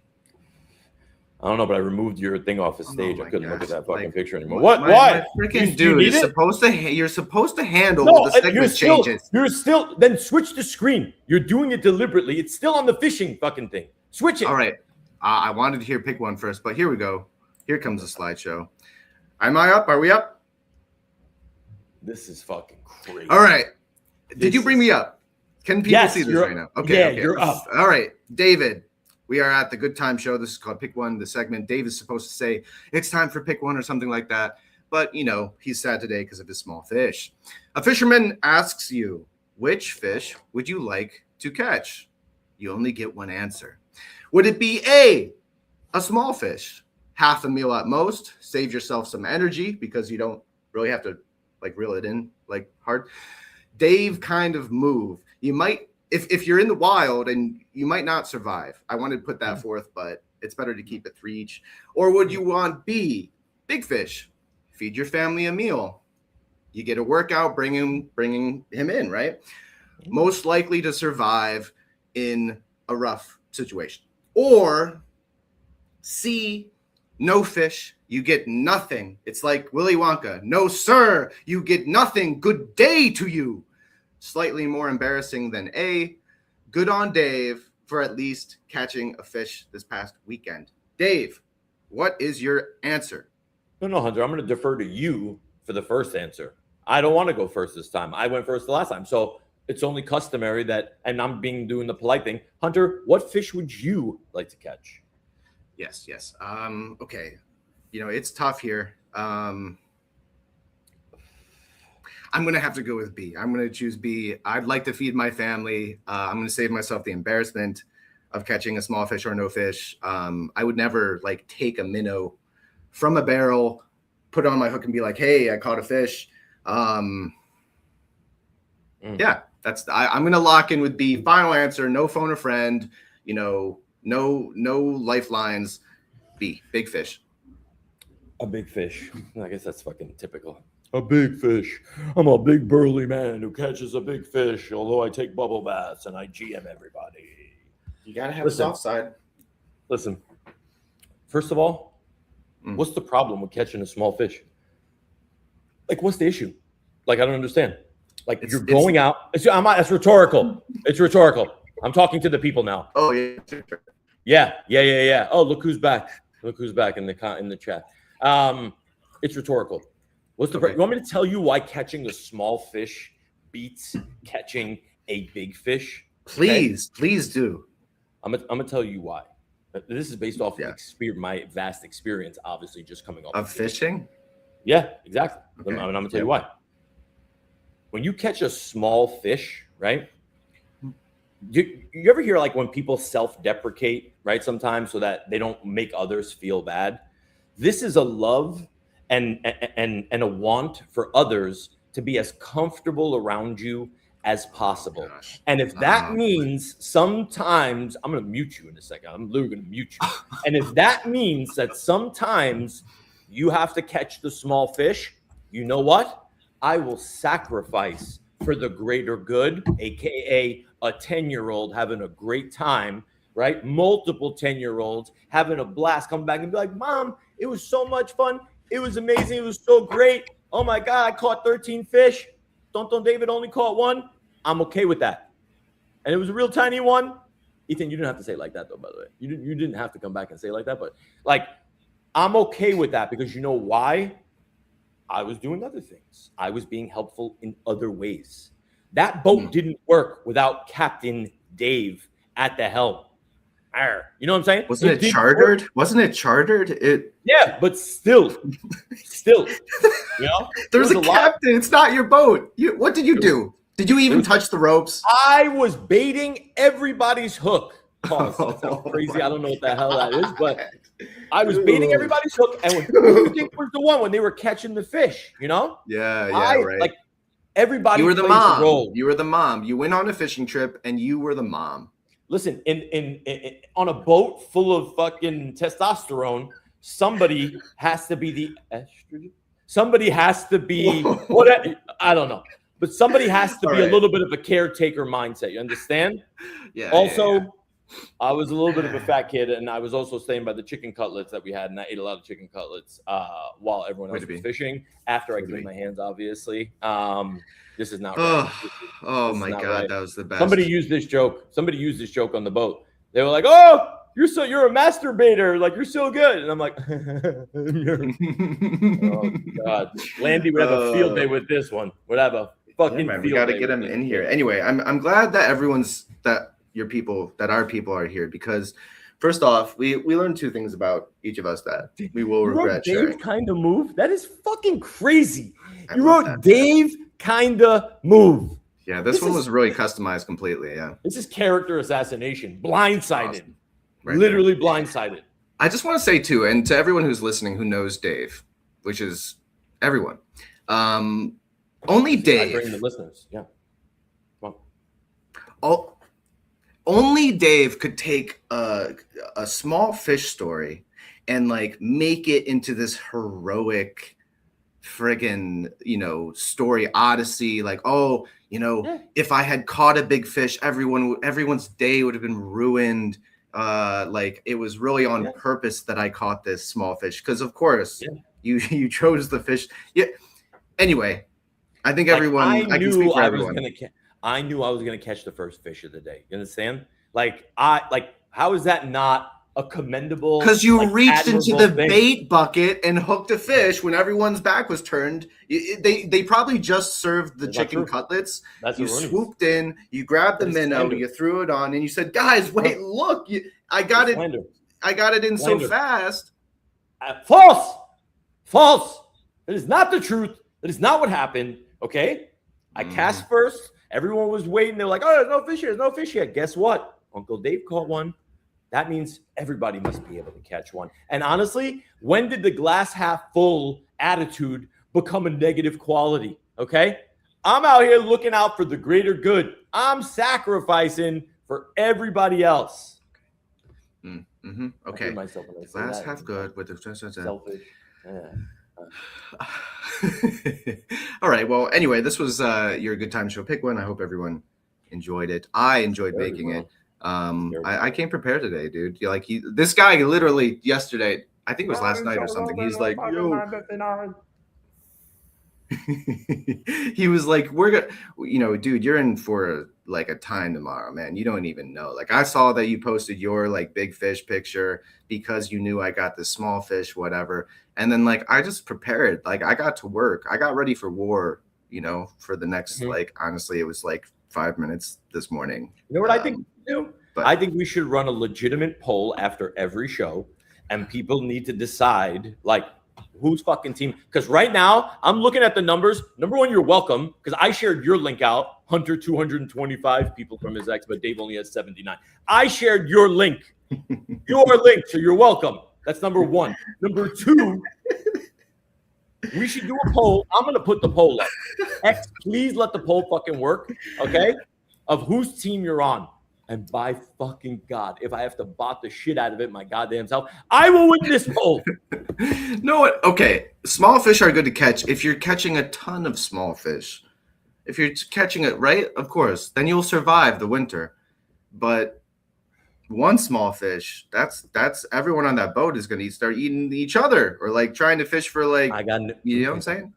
I don't know, but I removed your thing off the stage. I couldn't look at that fucking picture anymore. Why? My freaking dude is supposed to. You're supposed to handle the segment changes. You're still. Then switch the screen. You're doing it deliberately. It's still on the fishing fucking thing. Switch it. All right. I wanted to pick one first, but here we go. Here comes the slideshow. Am I up? Are we up? This is fucking crazy. All right. Did you bring me up? Can people see this right now? Okay. You're up. All right, David. We are at the Good Time Show. This is called Pick One, the segment. Dave is supposed to say, it's time for Pick One or something like that. But, he's sad today because of his small fish. A fisherman asks you, which fish would you like to catch? You only get one answer. Would it be A, a small fish, half a meal at most, save yourself some energy because you don't really have to reel it in hard. Dave kind of move. You might, if you're in the wild and you might not survive. I wanted to put that forth, but it's better to keep it 3 each. Or would you want B, big fish, feed your family a meal. You get a workout, bringing him in, right? Most likely to survive in a rough situation. Or C, no fish, you get nothing. It's like Willy Wonka. No, sir, you get nothing. Good day to you. Slightly more embarrassing than A. Good on Dave for at least catching a fish this past weekend. Dave, what is your answer? No, Hunter, I'm going to defer to you for the first answer. I don't want to go first this time. I went first the last time. So it's only customary that, and I'm doing the polite thing. Hunter, what fish would you like to catch? Yes. Okay. It's tough here. I'm going to have to go with B. I'm going to choose B. I'd like to feed my family. I'm going to save myself the embarrassment of catching a small fish or no fish. I would never take a minnow from a barrel, put it on my hook and be like, hey, I caught a fish. Yeah, I'm going to lock in with B. Final answer. No phone a friend, no lifelines. B, big fish. A big fish. I guess that's fucking typical. A big fish. I'm a big burly man who catches a big fish, although I take bubble baths and I GM everybody. You gotta have Listen. a soft side. Listen, first of all, what's the problem with catching a small fish? Like, what's the issue? Like, I don't understand. Like, you're going out. It's rhetorical. It's rhetorical. I'm talking to the people now. Oh yeah. Yeah. Oh, look who's back. Look who's back in the chat. It's rhetorical. What's the you want me to tell you why catching a small fish beats catching a big fish? Please do. I'm gonna tell you why. This is based off of my vast experience, obviously, just coming off of fishing. Yeah, exactly. Okay. I'm gonna tell you why. When you catch a small fish, right? You ever hear like when people self-deprecate, right? Sometimes so that they don't make others feel bad. This is a love and a want for others to be as comfortable around you as possible. And if that means sometimes, I'm going to mute you in a second. I'm literally going to mute you. And if that means that sometimes you have to catch the small fish, you know what? I will sacrifice for the greater good, aka a 10-year-old having a great time, right? Multiple 10-year-olds having a blast, come back and be like, Mom, it was so much fun. It was amazing. It was so great. Oh my God, I caught 13 fish. Tonton David only caught one. I'm okay with that. And it was a real tiny one. Ethan, you didn't have to say it like that though, by the way. You didn't have to come back and say it like that, but like, I'm okay with that because you know why? I was doing other things. I was being helpful in other ways. That boat didn't work without Captain Dave at the helm. You know what I'm saying? Wasn't it chartered? Wasn't it chartered? Yeah, but still, you know, there's a captain. It's not your boat. What did you do? Did you even touch the ropes? I was baiting everybody's hook. That sounds crazy. I don't know what the hell that is, but I was baiting everybody's hook. And who do you think was the one when they were catching the fish? You know? Yeah, right. Like everybody. You were the mom. You were the mom. You went on a fishing trip, and you were the mom. Listen, in on a boat full of fucking testosterone, somebody has to be the estrogen. Somebody has to be what? I don't know, but somebody has to be a little bit of a caretaker mindset. You understand? Yeah. Also, yeah. I was a little bit of a fat kid, and I was also staying by the chicken cutlets that we had, and I ate a lot of chicken cutlets while everyone else was fishing. After I cleaned my hands, obviously. This is not right. Oh my God, right. That was the best. Somebody used this joke on the boat. They were like, "Oh, you're a masturbator. Like you're so good." And I'm like, "Oh God, Landy would have a field day with this one. Would have a fucking field day. We got to get him in here anyway. I'm glad that our people are here because first off, we learned two things about each of us that we will regret sharing. Dave kind of move. That is fucking crazy. You wrote Dave kind of move. Yeah, this one was really customized completely. Yeah, this is character assassination. Blindsided, awesome. Right literally there. Blindsided. I just want to say too, and to everyone who's listening who knows Dave, which is everyone, only Dave. I bring the listeners. Yeah. Only Dave could take a small fish story and like make it into this heroic friggin', story odyssey. Like, if I had caught a big fish, everyone's day would have been ruined. Like it was really on purpose that I caught this small fish. Because of course you chose the fish. Yeah. Anyway, I think everyone, I can speak for everyone. I knew I was going to catch the first fish of the day. You understand? How is that not a commendable? Because you reached into the bait bucket and hooked a fish when everyone's back was turned. They probably just served the chicken cutlets. You swooped in, you grabbed the minnow, you threw it on, and you said, "Guys, wait, look! I got it! I got it in so fast." False. That is not the truth. That is not what happened. Okay, I cast first. Everyone was waiting. They're like, "Oh, there's no fish here. There's no fish here." Guess what? Uncle Dave caught one. That means everybody must be able to catch one. And honestly, when did the glass half full attitude become a negative quality? Okay? I'm out here looking out for the greater good. I'm sacrificing for everybody else. Mm-hmm. Okay. Glass half good with the selfish. All right. Well, anyway, this was your Good Time Show pick one. I hope everyone enjoyed it. I enjoyed making it. I came prepared today, dude. Like this guy literally yesterday, I think it was last night or something. He's like, yo. He was like, we're gonna, dude, you're in for like a time tomorrow, man. You don't even know. Like, I saw that you posted your like big fish picture because you knew I got the small fish, whatever. And then like I just prepared, like I got to work, I got ready for war, for the next like, honestly, it was like 5 minutes this morning. You know what I think? I think we should run a legitimate poll after every show, and people need to decide like whose fucking team. Because right now I'm looking at the numbers. Number one, you're welcome, because I shared your link out. Hunter 225 people from his ex, but Dave only has 79. I shared your link, so you're welcome. That's number one. Number two, we should do a poll. I'm going to put the poll up. X, please let the poll fucking work, okay? Of whose team you're on. And by fucking God, if I have to bot the shit out of it my goddamn self, I will win this poll. No, what? Okay, small fish are good to catch if you're catching a ton of small fish. If you're catching it right, of course, then you'll survive the winter. But one small fish, that's everyone on that boat is going to start eating each other, or like trying to fish for like, you know what I'm saying?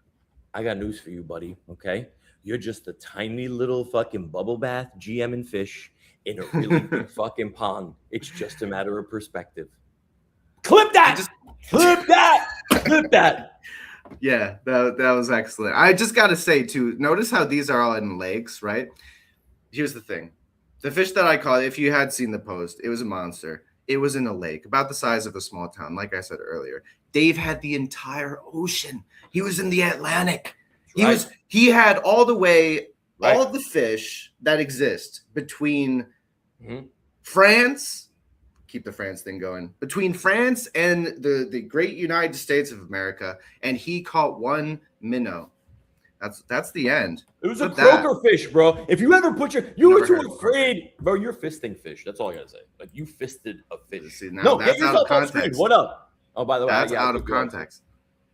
I got news for you, buddy. Okay, you're just a tiny little fucking bubble bath GM fish in a really big fucking pond. It's just a matter of perspective. Clip that. Clip that. Yeah, that was excellent. I just got to say too, notice how these are all in lakes, right? Here's the thing. The fish that I caught, if you had seen the post, it was a monster. It was in a lake about the size of a small town, like I said earlier. Dave had the entire ocean. He was in the Atlantic. He had all the way, all of the fish that exist between France, keep the France thing going, between France and the great United States of America, and he caught one minnow. That's the end. It was a croaker fish, bro. If you ever you were too afraid, bro. You're fisting fish. That's all I gotta say. Like, you fisted a fish. See, no, that's out of context. What up? Oh, by the way, that's out of context.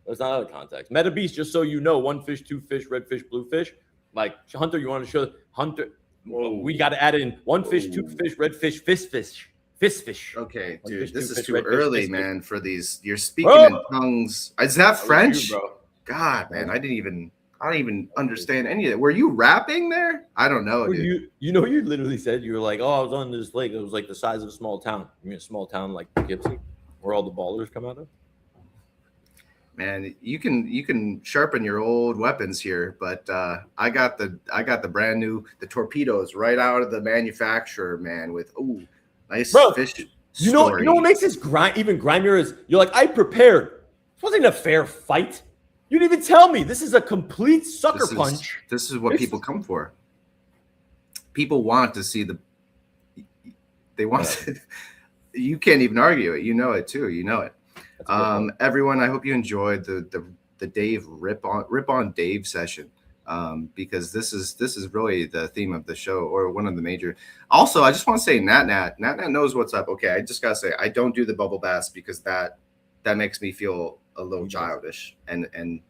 It's not out of context. Meta Beast, just so you know, one fish, two fish, red fish, blue fish. Like, Hunter, you want to show Hunter? Whoa. We got to add in one fish, two fish, red fish, fish. Okay, dude, this is too early, man. For these, you're speaking in tongues. Is that French? Bro. God, man, I don't even understand any of that. Were you rapping there? I don't know, dude. You literally said, you were like, oh, I was on this lake. It was like the size of a small town. You mean a small town like Poughkeepsie, where all the ballers come out of? Man, you can sharpen your old weapons here, but I got the brand new torpedoes right out of the manufacturer, man. With nice fish. You know what makes this even grimier is you're like, I prepared. It wasn't a fair fight. You didn't even tell me. This is a complete sucker punch. This is what people come for. People want to see they want to, you can't even argue it. You know it too. You know it. Everyone, I hope you enjoyed the Dave rip on Dave session, because this is really the theme of the show, or one of the major. Also, I just want to say Nat knows what's up. Okay, I just gotta say, I don't do the bubble baths because that makes me feel a little childish and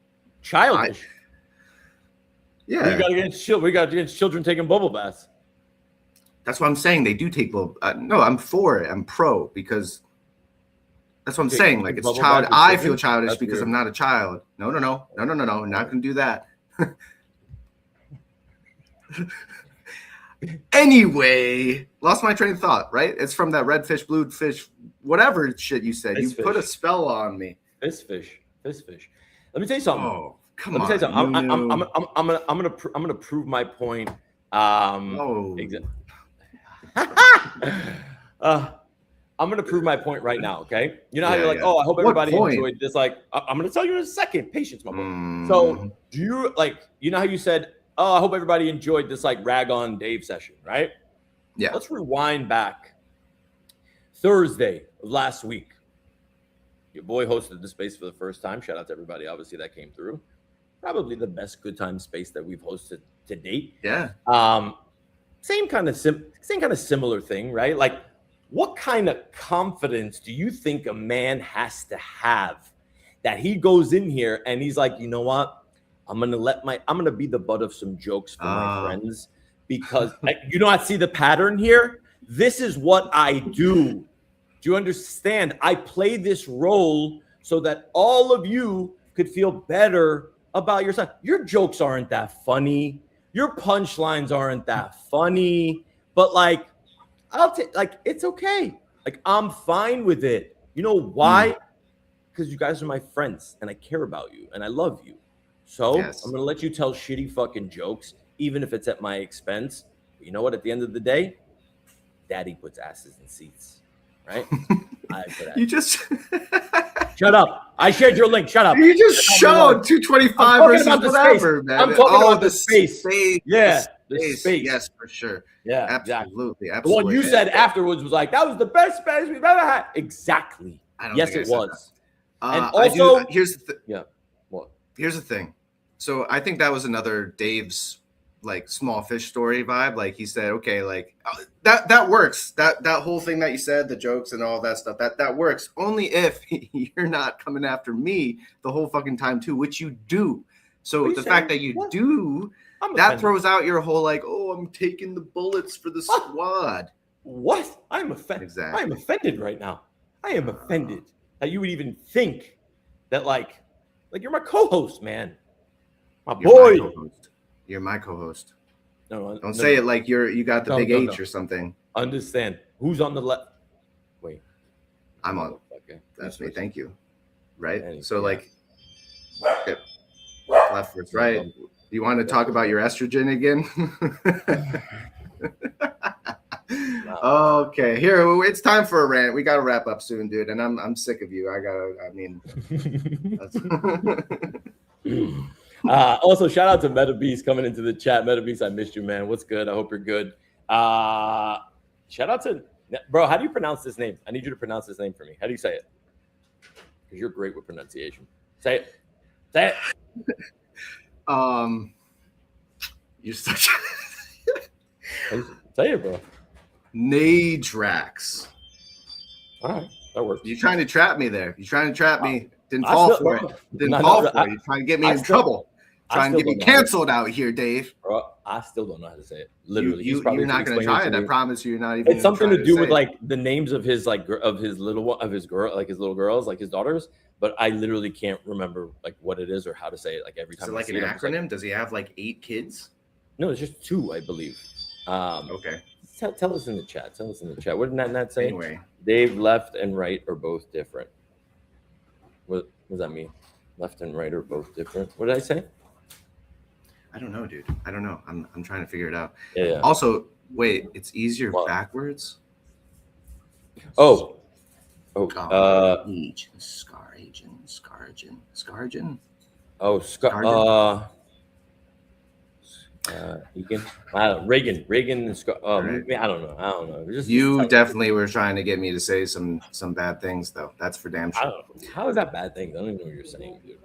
childish. Yeah, we got against children taking bubble baths. That's what I'm saying. They do take bubble. No, I'm for it. I'm pro, because that's what I'm saying. Like, it's child. I feel childish because I'm not a child. No. I'm not gonna do that. Anyway, lost my train of thought. Right? It's from that red fish, blue fish, whatever shit you said. You put a spell on me. This fish. Let me tell you something. Oh, come on. Let me tell you something. I'm gonna prove my point. I'm gonna prove my point right now. Okay. You know how you're like, oh, I hope everybody enjoyed this. Like, I'm gonna tell you in a second. Patience, my boy. So, do you you know how you said, oh, I hope everybody enjoyed this like rag on Dave session, right? Yeah. Let's rewind back. Thursday of last week, your boy hosted the space for the first time. Shout out to everybody, obviously, that came through. Probably the best good time space that we've hosted to date. Yeah. Same kind of similar thing, right? Like, what kind of confidence do you think a man has to have that he goes in here and he's like, you know what? I'm gonna be the butt of some jokes for my friends, because I see the pattern here. This is what I do. Do you understand? I play this role so that all of you could feel better about yourself. Your jokes aren't that funny. Your punchlines aren't that funny. But like, I'll take like it's okay. Like I'm fine with it. You know why? Because you guys are my friends and I care about you and I love you. So Yes. I'm gonna let you tell shitty fucking jokes, even if it's at my expense. But you know what? At the end of the day, Daddy puts asses in seats, right? You just Shut up! I shared your link. Shut up! you just showed 225 versus whatever, space. man. I'm talking about the space. Yeah, the space. Yes, for sure. Yeah, absolutely. The one you said afterwards was like, that was the best space we've ever had. Exactly. Yes, it was. And also, here's the yeah. What? Here's the thing. So I think that was another Dave's like small fish story vibe. Like he said, okay, like that works. That whole thing that you said, the jokes and all that stuff, that works only if you're not coming after me the whole fucking time too, which you do. So the fact that you do, that throws out your whole like, oh, I'm taking the bullets for the squad. What? I'm offended. Exactly. I am offended right now. I am offended that you would even think that like you're my co-host, man. My boy. You're my co-host. No, don't say it like you got the big H or something. Understand. Who's on the left? Wait. I'm on. Okay. That's me. Thank you. Right? Anyway, so like left versus right. You want to talk about your estrogen again? Okay, here it's time for a rant. We got to wrap up soon, dude. And I'm sick of you. Also, shout out to Meta Beast coming into the chat. Meta Beast, I missed you, man. What's good? I hope you're good. Shout out to bro. How do you pronounce this name? I need you to pronounce this name for me. How do you say it? Because you're great with pronunciation. Say it. Say it. You're such. Say it, bro. Nadrax. All right, that works. You're trying to trap me there. You're trying to trap me. Didn't fall for it. You're trying to get me in trouble. Trying to get me canceled out here, Dave. Bro, I still don't know how to say it. Literally, you're not going to try it. I promise you, you're not even. It's something to do with like the names of his like of his little girls, like his daughters. But I literally can't remember like what it is or how to say it. Like every time. So like an acronym? Does he have like 8 kids? No, it's just 2, I believe. Okay. Tell us in the chat. What did Nat say? Anyway, Dave, left and right are both different. What does that mean? Left and right are both different. What did I say? I don't know, dude. I don't know. I'm trying to figure it out. Yeah. Also, wait, it's easier backwards. Oh. Scargin. Oh, Reagan and Scar. I don't know. You definitely were trying to get me to say some bad things, though. That's for damn sure. How is that bad thing? I don't even know what you're saying, dude.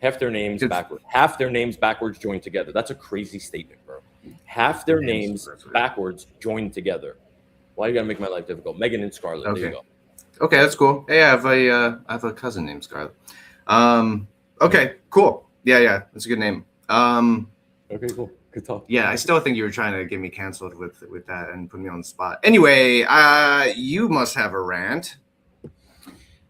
Half their names backwards. Half their names backwards joined together. That's a crazy statement, bro. Half their names backwards joined together. Why you gotta make my life difficult? Megan and Scarlett. Okay. There you go. Okay, that's cool. Hey, I have a cousin named Scarlett. Okay, cool. Yeah, that's a good name. Okay, cool. Good talk. Yeah, I still think you were trying to get me canceled with that and put me on the spot. Anyway, you must have a rant.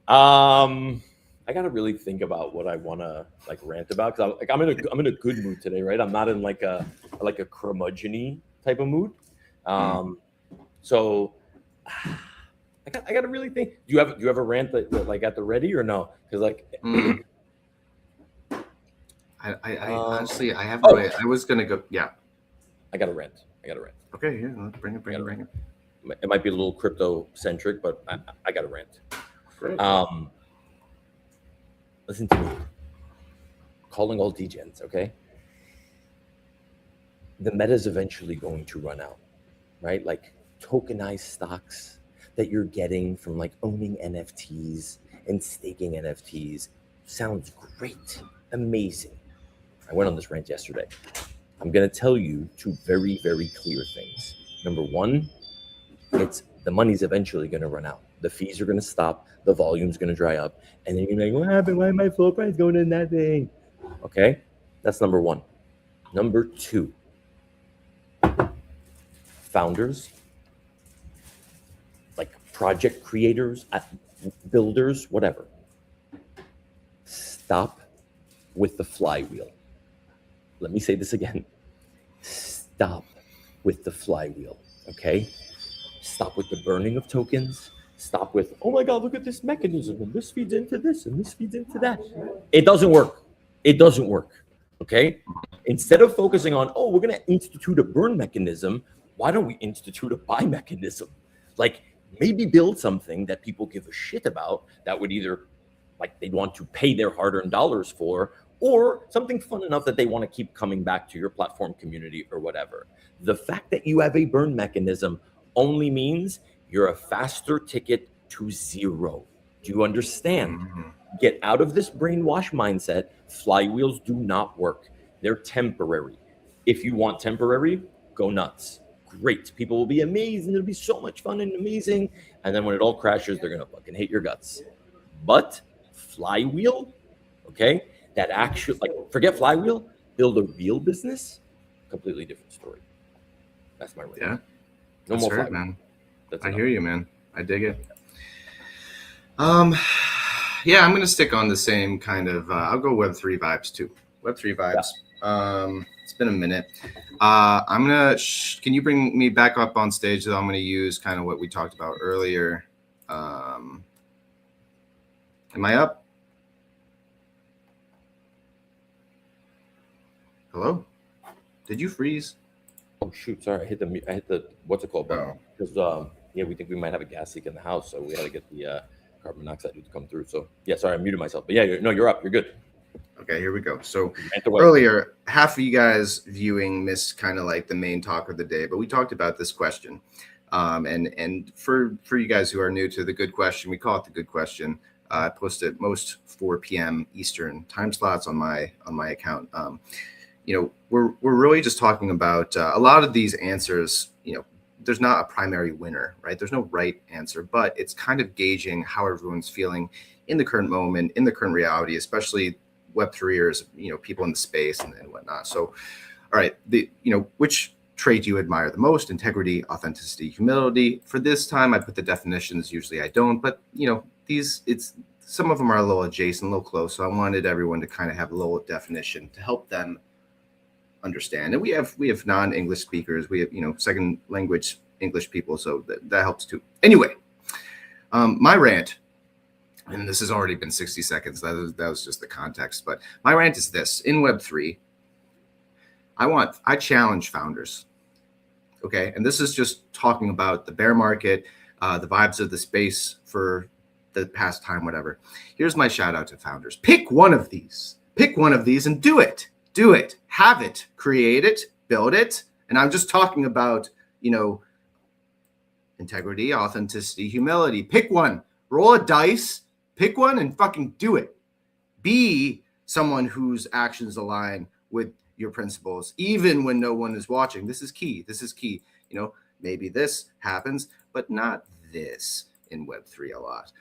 I gotta really think about what I wanna like rant about because I'm in a good mood today, right? I'm not in like a curmudgeon-y type of mood. So I gotta really think. Do you have a rant that like at the ready or no? Because like. I honestly I have no idea. I was gonna go. Yeah, I got a rant. Okay, yeah, let's bring it. It might be a little crypto centric, but I got a rant. Great. Listen to me. Calling all degens, okay? The meta is eventually going to run out, right? Like tokenized stocks that you're getting from like owning NFTs and staking NFTs sounds great, amazing. I went on this rant yesterday. I'm going to tell you 2 very, very clear things. Number 1, it's the money's eventually going to run out. The fees are going to stop. The volume's going to dry up. And then you're going to be like, what happened? Why my flow price going in that thing? Okay? That's number 1. Number 2, founders project creators, builders, whatever. Stop with the flywheel. Let me say this again. Stop with the flywheel, okay? Stop with the burning of tokens. Stop with, oh my God, look at this mechanism, and this feeds into this, and this feeds into that. It doesn't work. It doesn't work, okay? Instead of focusing on, oh, we're going to institute a burn mechanism, why don't we institute a buy mechanism? Like, maybe build something that people give a shit about that would either, like, they'd want to pay their hard-earned dollars for, or something fun enough that they want to keep coming back to your platform community or whatever. The fact that you have a burn mechanism only means you're a faster ticket to zero. Do you understand? Get out of this brainwash mindset. Flywheels do not work. They're temporary. If you want temporary, go nuts. Great. People will be amazed and it'll be so much fun and amazing. And then when it all crashes, they're going to fucking hate your guts. But flywheel, okay? That actually, like, forget flywheel, build a real business, completely different story. That's my rant. Yeah. No That's more right, flywheel. man. That's I enough. hear you, man. I dig it. Yeah, I'm gonna stick on the same kind of. I'll go Web3 vibes too. Web3 vibes. It's been a minute. I'm gonna. Can you bring me back up on stage? So I'm gonna use kind of what we talked about earlier. Am I up? Hello? Did you freeze? Oh shoot! Sorry, I hit the what's it called button because yeah, we think we might have a gas leak in the house, so we had to get the carbon monoxide to come through. So yeah, sorry, I muted myself, but yeah, you're up. You're good. Okay, here we go. So Rant away. earlier, half of you guys viewing missed kind of like the main talk of the day, but we talked about this question. And for you guys who are new to the good question, we call it the good question. I post it most 4 p.m. Eastern time slots on my account. You know, we're really just talking about a lot of these answers. You know, there's not a primary winner, right? There's no right answer, but it's kind of gauging how everyone's feeling in the current moment, in the current reality, especially Web3ers, you know, people in the space and whatnot. So, all right, which trait do you admire the most? Integrity, authenticity, humility. For this time, I put the definitions. Usually I don't, but you know, some of them are a little adjacent, a little close. So I wanted everyone to kind of have a little definition to help them understand. And we have non-English speakers. We have, you know, second language English people. So that helps too. Anyway, my rant, and this has already been 60 seconds. That was just the context. But my rant is this: in Web3, I challenge founders. Okay, and this is just talking about the bear market, the vibes of the space for the past time, whatever. Here's my shout out to founders: pick one of these, and do it, have it, create it, build it. And I'm just talking about, you know, integrity, authenticity, humility. Pick one, roll a dice, pick one, and fucking do it. Be someone whose actions align with your principles, even when no one is watching. This is key. You know, maybe this happens, but not this in Web3 a lot.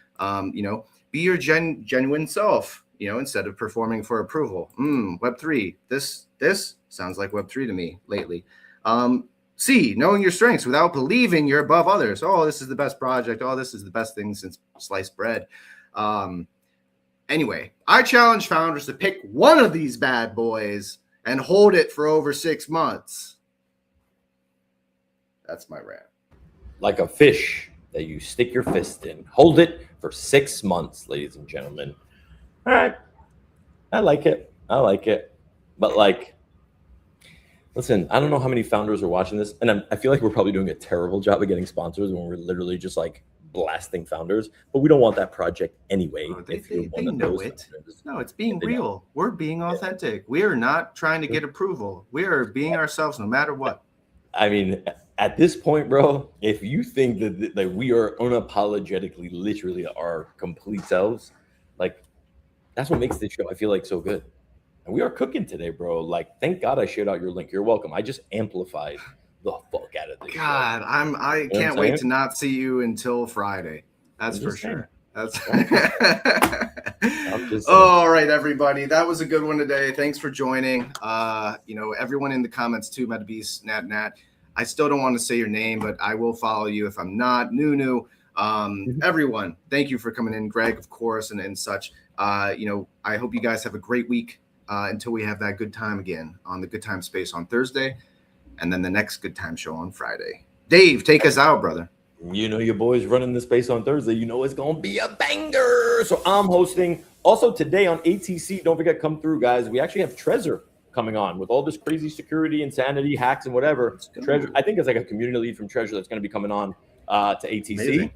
You know, be your genuine self, you know, instead of performing for approval. Web3, this sounds like Web3 to me lately. C, knowing your strengths without believing you're above others. Oh, this is the best project. Oh, this is the best thing since sliced bread. Anyway, I challenge founders to pick one of these bad boys and hold it for over 6 months. That's my rant. Like a fish that you stick your fist in. Hold it for 6 months, ladies and gentlemen. All right. I like it. But like, listen, I don't know how many founders are watching this, and I feel like we're probably doing a terrible job of getting sponsors when we're literally just like blasting founders, but we don't want that project anyway. They know it. No, it's being real. We're being authentic. We are not trying to get approval. We are being ourselves no matter what. I mean, at this point, bro, if you think that we are unapologetically, literally our complete selves, like, that's what makes this show, I feel like, so good. And we are cooking today, bro. Like, thank God I shared out your link. You're welcome. I just amplified the fuck out of this. God, I can't wait to not see you until Friday. That's for sure. That's all right, everybody. That was a good one today. Thanks for joining. You know, everyone in the comments too, MetaBeast, Nat. I still don't want to say your name, but I will follow you if I'm not. Nunu. Everyone, thank you for coming in. Greg, of course, and such. I hope you guys have a great week until we have that good time again on the Good Time Space on Thursday, and then the next Good Time show on Friday. Dave, take us out, brother. You know your boy's running the space on Thursday. You know it's going to be a banger. So I'm hosting. Also today on ATC, don't forget, come through, guys. We actually have Trezor coming on with all this crazy security, insanity, hacks, and whatever. Trezor, I think it's like a community lead from Trezor that's going to be coming on to ATC. Amazing.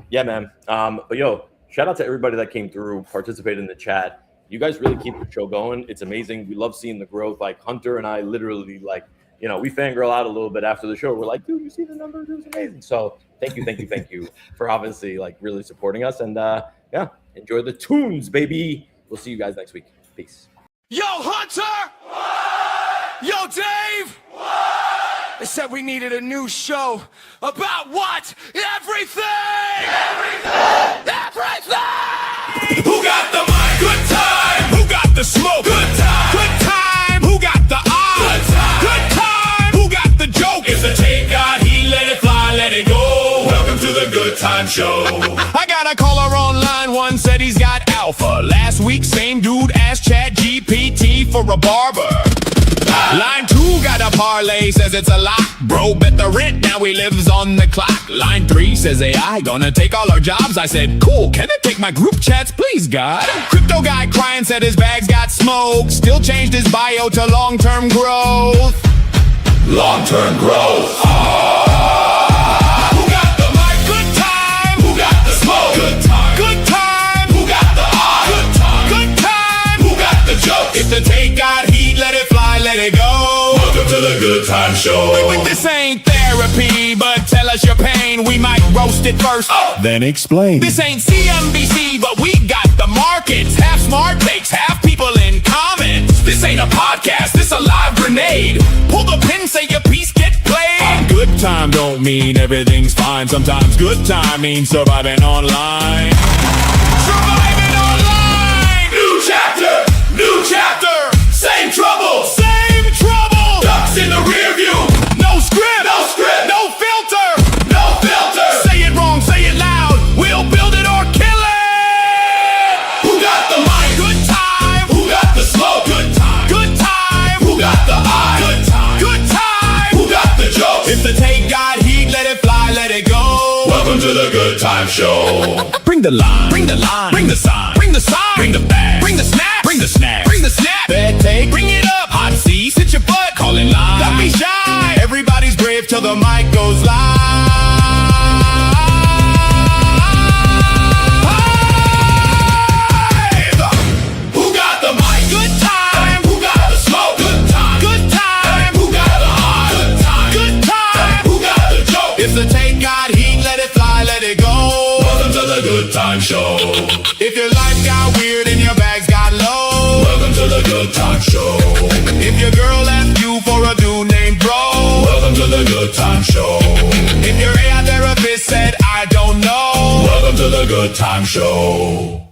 Yeah, man. But yo, shout out to everybody that came through, participated in the chat. You guys really keep the show going. It's amazing. We love seeing the growth. Like Hunter and I literally we fangirl out a little bit after the show. We're like, dude, you see the numbers? It was amazing. So thank you for obviously really supporting us. And enjoy the tunes, baby. We'll see you guys next week. Peace. Yo, Hunter! What? Yo, Dave! What? They said we needed a new show about what? Everything! Everything! Who got the mic? Good time. Who got the smoke? Good time. Good time. Who got the eye? Good time. Good time. Who got the joke? If the tape got heat, let it fly, let it go. Welcome to the Good Time Show. I got a caller on line one, said he's got alpha. Last week, same dude asked Chat GPT for a barber. Line 2 got a parlay, says it's a lot. Bro, bet the rent, now he lives on the clock. Line 3 says AI gonna take all our jobs. I said, cool, can it take my group chats, please, God? Crypto guy crying, said his bags got smoked. Still changed his bio to long-term growth. Long-term growth. Who got the mic? Good time. Who got the smoke? Good time. Good time. Who got the eye? Good time. Good time. Who got the joke? If the take got heat, let it fly, let it go. Welcome to the Good Time Show. Wait, this ain't therapy, but tell us your pain. We might roast it first, then explain. This ain't CNBC, but we got the markets. Half smart takes, half people in comments. This ain't a podcast, this a live grenade. Pull the pin, say your piece, get played. Good time don't mean everything's fine. Sometimes good time means surviving online. Surviving online. New chapter, same trouble, ducks in the rear view. No script, no filter. Say it wrong, say it loud. We'll build it or kill it. Who got the mic? Good time. Who got the smoke? Good time. Good time. Who got the eye? Good time. Good time. Who got the joke? If the take got heat, let it fly, let it go. Welcome to the Good Time Show. Bring the line, bring the sign, bring the sign, bring the bag, bring the snap, bring the snap, bring the snap. Bad take, bring it up. Hot seat, sit your butt, call in line. Don't be shy. Everybody's brave till the mic goes live. Who got the mic? Good time. Who got the smoke? Good time. Good time. Who got the eye? Good time. Good time. Who got the joke? If the take got heat, let it fly, let it go. Welcome to the Good Time Show. If your life got weird and your bags got low, welcome to the Good Time Show. If your girl left you for a dude named Bro, welcome to the Good Time Show. If your AI therapist said I don't know, welcome to the Good Time Show.